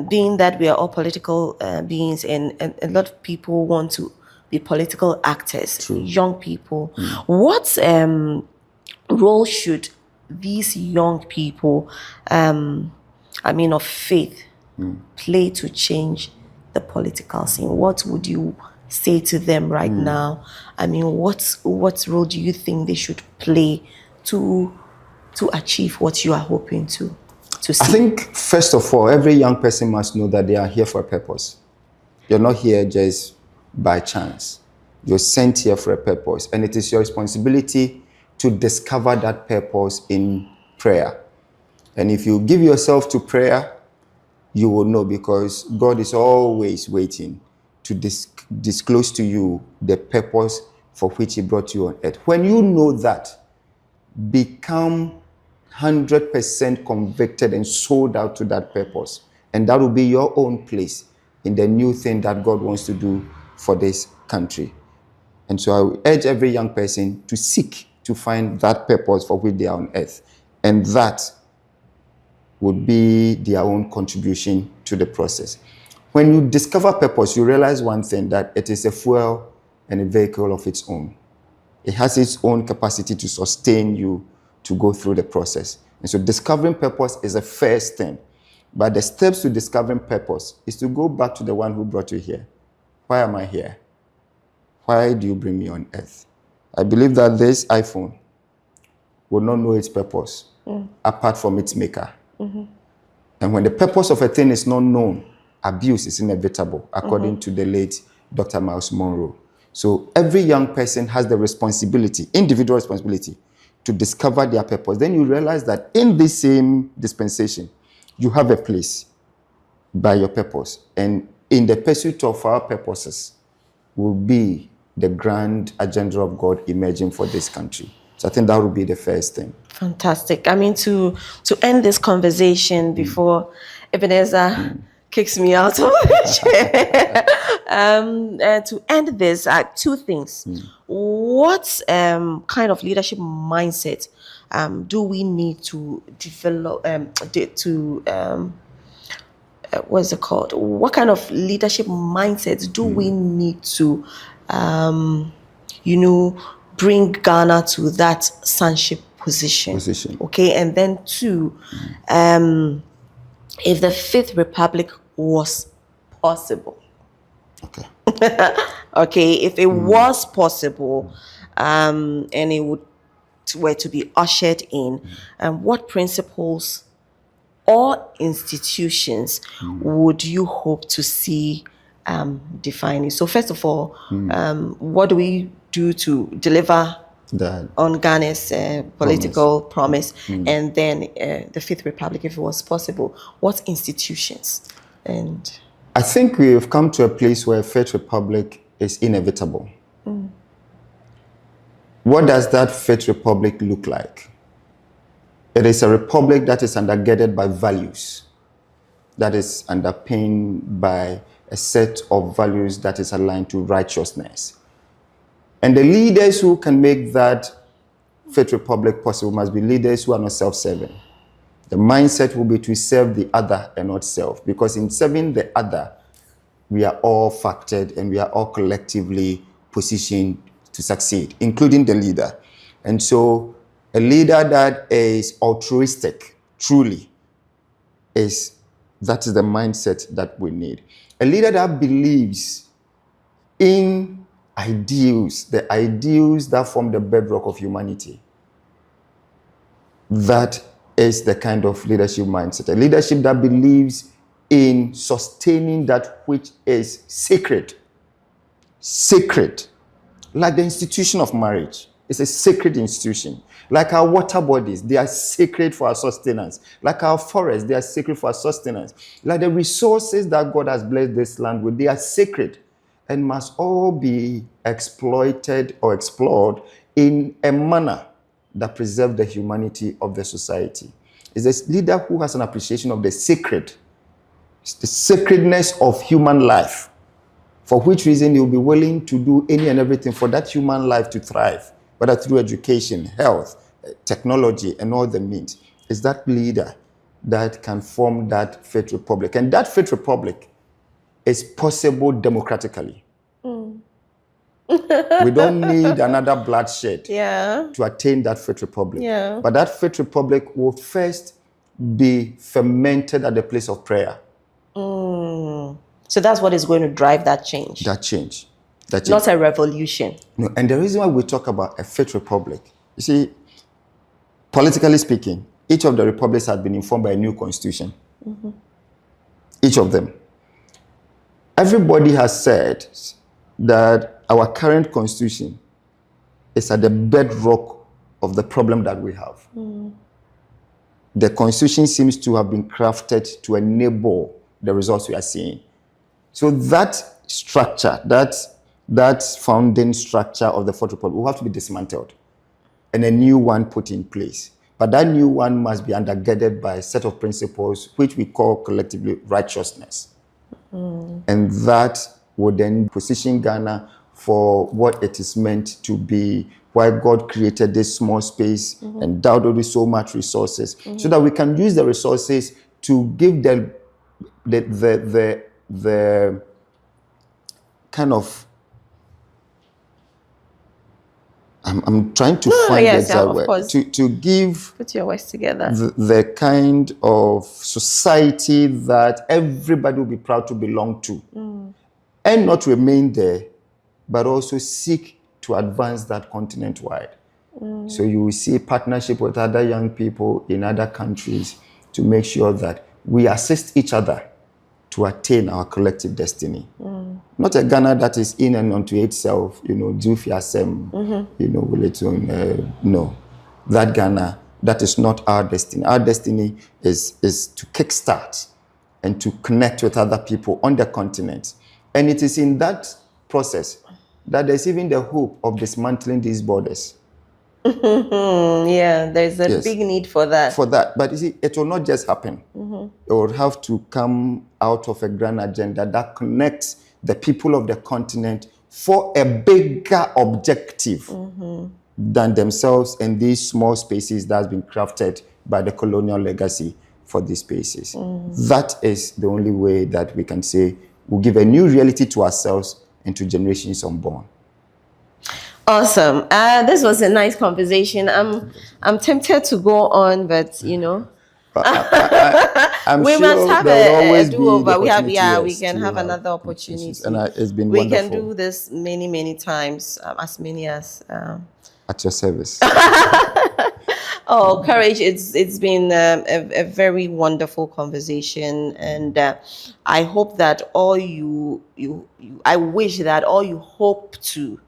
being that we are all political beings and a lot of people want to be political actors, young people, what role should these young people, of faith, play to change the political scene? What would you say to them right now? I mean, what role do you think they should play to achieve what you are hoping to see? I think, first of all, every young person must know that they are here for a purpose. You're not here just by chance. You're sent here for a purpose, and it is your responsibility to discover that purpose in prayer. And if you give yourself to prayer, you will know, because God is always waiting to disclose to you the purpose for which He brought you on earth. When you know that, become 100% convicted and sold out to that purpose. And that will be your own place in the new thing that God wants to do for this country. And so I will urge every young person to seek to find that purpose for which they are on earth. And that would be their own contribution to the process. When you discover purpose, you realize one thing, that it is a fuel and a vehicle of its own. It has its own capacity to sustain you to go through the process. And so discovering purpose is the first thing. But the steps to discovering purpose is to go back to the one who brought you here. Why am I here? Why do you bring me on earth? I believe that this iPhone will not know its purpose apart from its maker. And when the purpose of a thing is not known, abuse is inevitable, according to the late Dr. Miles Monroe. So every young person has the responsibility, individual responsibility, to discover their purpose. Then you realize that in this same dispensation, you have a place by your purpose. And in the pursuit of our purposes will be the grand agenda of God emerging for this country. So I think that would be the first thing. Fantastic. I mean, to end this conversation before Ebenezer kicks me out of the chair, to end this, two things. What kind of leadership mindset do we need to develop, what's it called? What kind of leadership mindset do we need to, bring Ghana to that sonship position. Position. Okay, and then 2, if the Fifth Republic was possible. Okay. Okay, if it was possible, and it were to be ushered in, what principles or institutions would you hope to see defining? So first of all, what do we do to deliver That on Ghana's political promise, and then the Fifth Republic, if it was possible, what institutions? And I think we have come to a place where Fifth Republic is inevitable. What does that Fifth Republic look like? It is a republic that is undergirded by values, that is underpinned by a set of values that is aligned to righteousness. And the leaders who can make that Fifth Republic possible must be leaders who are not self-serving. The mindset will be to serve the other and not self, because in serving the other, we are all factored and we are all collectively positioned to succeed, including the leader. And so a leader that is altruistic, truly, that is the mindset that we need. A leader that believes in ideals, the ideals that form the bedrock of humanity. That is the kind of leadership mindset. A leadership that believes in sustaining that which is sacred. Sacred. Like the institution of marriage. It's a sacred institution. Like our water bodies, they are sacred for our sustenance. Like our forests, they are sacred for our sustenance. Like the resources that God has blessed this land with, they are sacred and must all be exploited or explored in a manner that preserves the humanity of the society. It's a leader who has an appreciation of the sacred, the sacredness of human life, for which reason he will be willing to do any and everything for that human life to thrive, whether through education, health, technology, and all the means. It's that leader that can form that Fifth Republic. And that Fifth Republic is possible democratically. We don't need another bloodshed to attain that Fifth Republic. But that Fifth Republic will first be fermented at the place of prayer. So that's what is going to drive that change. That change. Not a revolution. No, and the reason why we talk about a Fifth Republic, you see, politically speaking, each of the republics has been informed by a new constitution. Each of them. Everybody has said that our current constitution is at the bedrock of the problem that we have. The constitution seems to have been crafted to enable the results we are seeing. So that structure, that founding structure of the Fourth Republic will have to be dismantled and a new one put in place. But that new one must be undergirded by a set of principles which we call collectively righteousness. And that would then position Ghana for what it is meant to be, why God created this small space, endowed with so much resources, so that we can use the resources to give the kind of, I'm trying to find the exact word, to give, put your words together, the kind of society that everybody will be proud to belong to, and not remain there, but also seek to advance that continent-wide. So you will see a partnership with other young people in other countries to make sure that we assist each other to attain our collective destiny. Not a Ghana that is in and unto itself, no. That Ghana, that is not our destiny. Our destiny is to kickstart and to connect with other people on the continent. And it is in that process that there's even the hope of dismantling these borders. There's a big need for that. But you see, it will not just happen. It will have to come out of a grand agenda that connects the people of the continent for a bigger objective than themselves and these small spaces that has been crafted by the colonial legacy for these spaces. That is the only way that we can say we'll give a new reality to ourselves and to generations unborn. Awesome. This was a nice conversation. I'm tempted to go on, but I'm we must sure have there will a always be the do-over. We have, opportunity, we yes, can to have have another conversations. opportunity. And it's been We can wonderful do this many, many times, as many as. at your service. Oh, Courage! It's been a very wonderful conversation, and I hope that all I wish that all you hope to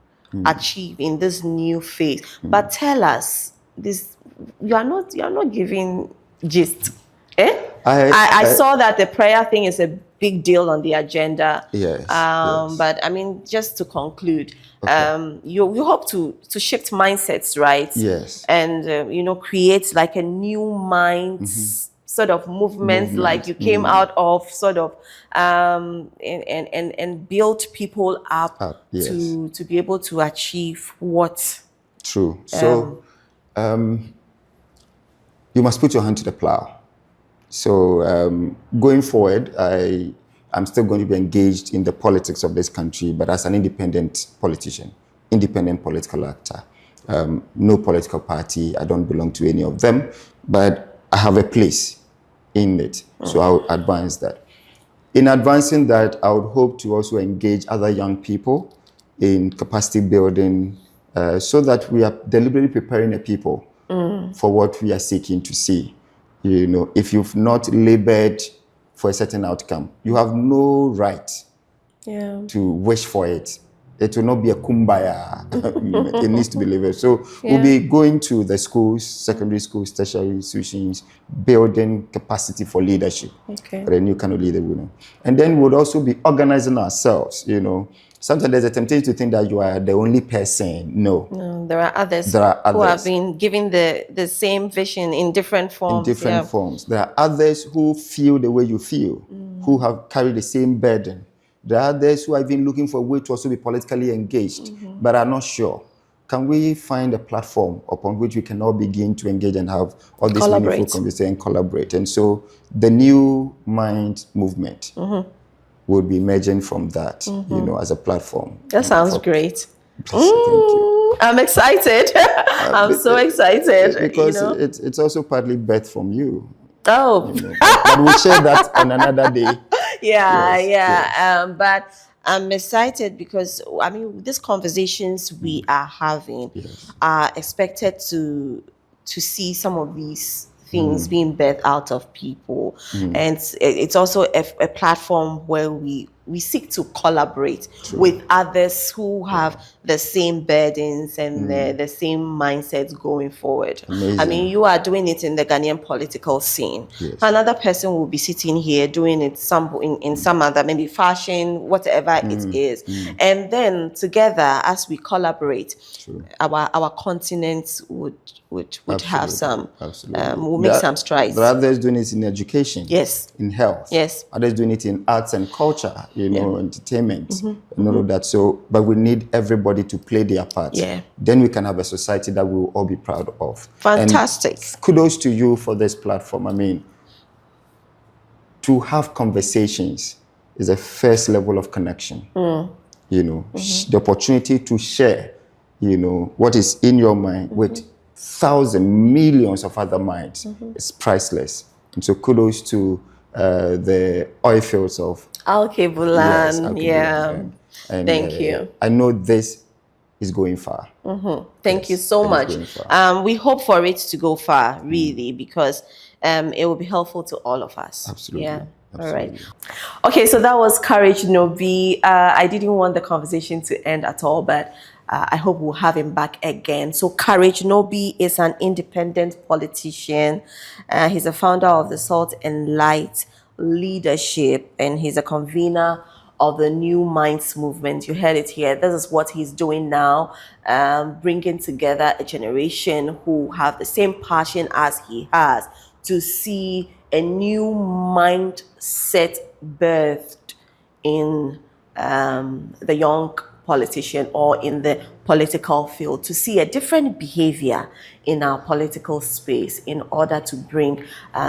achieve in this new phase. But tell us this: you are not giving gist, eh? I saw that the prayer thing is a big deal on the agenda. Yes, yes. But I mean, just to conclude, Okay. you hope to shift mindsets, right? Yes. And create like a new mind sort of movement, like you came out of sort of and build people up Yes. to be able to achieve what. True. So you must put your hand to the plow. So going forward, I'm still going to be engaged in the politics of this country, but as an independent politician, independent political actor. No political party, I don't belong to any of them, but I have a place in it. So I would advance that. In advancing that, I would hope to also engage other young people in capacity building so that we are deliberately preparing a people for what we are seeking to see. If you've not labored for a certain outcome, you have no right to wish for it. It will not be a kumbaya. It needs to be labored. So we'll be going to the schools, secondary schools, tertiary institutions, building capacity for leadership. Okay. For a new kind of leader, And then we'll also be organizing ourselves, Sometimes there's a temptation to think that you are the only person. No. There are others who have been given the same vision in different forms. Forms. There are others who feel the way you feel, who have carried the same burden. There are others who have been looking for a way to also be politically engaged, but are not sure. Can we find a platform upon which we can all begin to engage and have all these meaningful conversations and collaborate? And so the new mind movement would be emerging from that, as a platform. That sounds great. Thank you. I'm excited. I'm so excited. Because it's also partly birth from you. Oh. But we'll share that on another day. Yes. But I'm excited because, these conversations we are having are expected to see some of these things being birthed out of people. And it's also a platform where we seek to collaborate with others who have the same burdens and the same mindsets going forward. Amazing. You are doing it in the Ghanaian political scene. Yes. Another person will be sitting here doing it in some other, maybe fashion, whatever it is. And then together, as we collaborate, our continent would have some, will make some strides. There are others doing it in education, in health, others doing it in arts and culture, entertainment, and all of that. So, but we need everybody to play their part. Then we can have a society that we will all be proud of. Fantastic. And kudos to you for this platform. To have conversations is a first level of connection. The opportunity to share, what is in your mind with thousands, millions of other minds is priceless. And so kudos to the Oil Fields of Alkebulan. And thank you. I know this is going far. Thank you so much. We hope for it to go far, really, because it will be helpful to all of us. Absolutely. Yeah. All right. Okay, so that was Courage Nobi. I didn't want the conversation to end at all, but I hope we'll have him back again. So Courage Nobi is an independent politician. He's a founder of the Salt and Light Leadership, and he's a convener of the New Minds movement. You heard it here. This is what he's doing now, bringing together a generation who have the same passion as he has to see a new mindset birthed in the young politician or in the political field, to see a different behavior in our political space in order to bring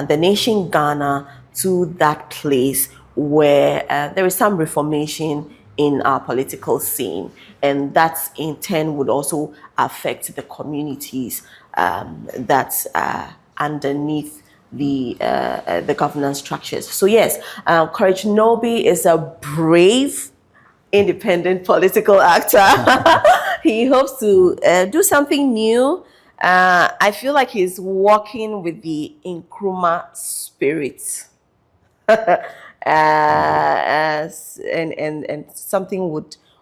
the nation Ghana to that place where there is some reformation in our political scene, and that in turn would also affect the communities that are underneath the governance structures. So yes, Courage Nobi is a brave, independent political actor. He hopes to do something new. I feel like he's walking with the Nkrumah spirit. And something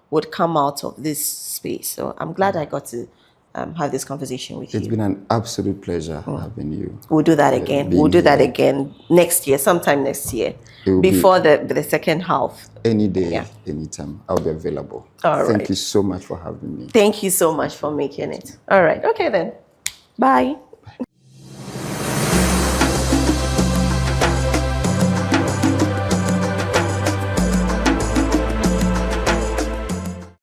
would come out of this space. So I'm glad I got to have this conversation with you. It's been an absolute pleasure having you. We'll do that again. We'll do that again next year, sometime next year, before the second half. Any day, anytime, I'll be available. All right. Thank you so much for having me. Thank you so much for making it. All right. Okay then. Bye.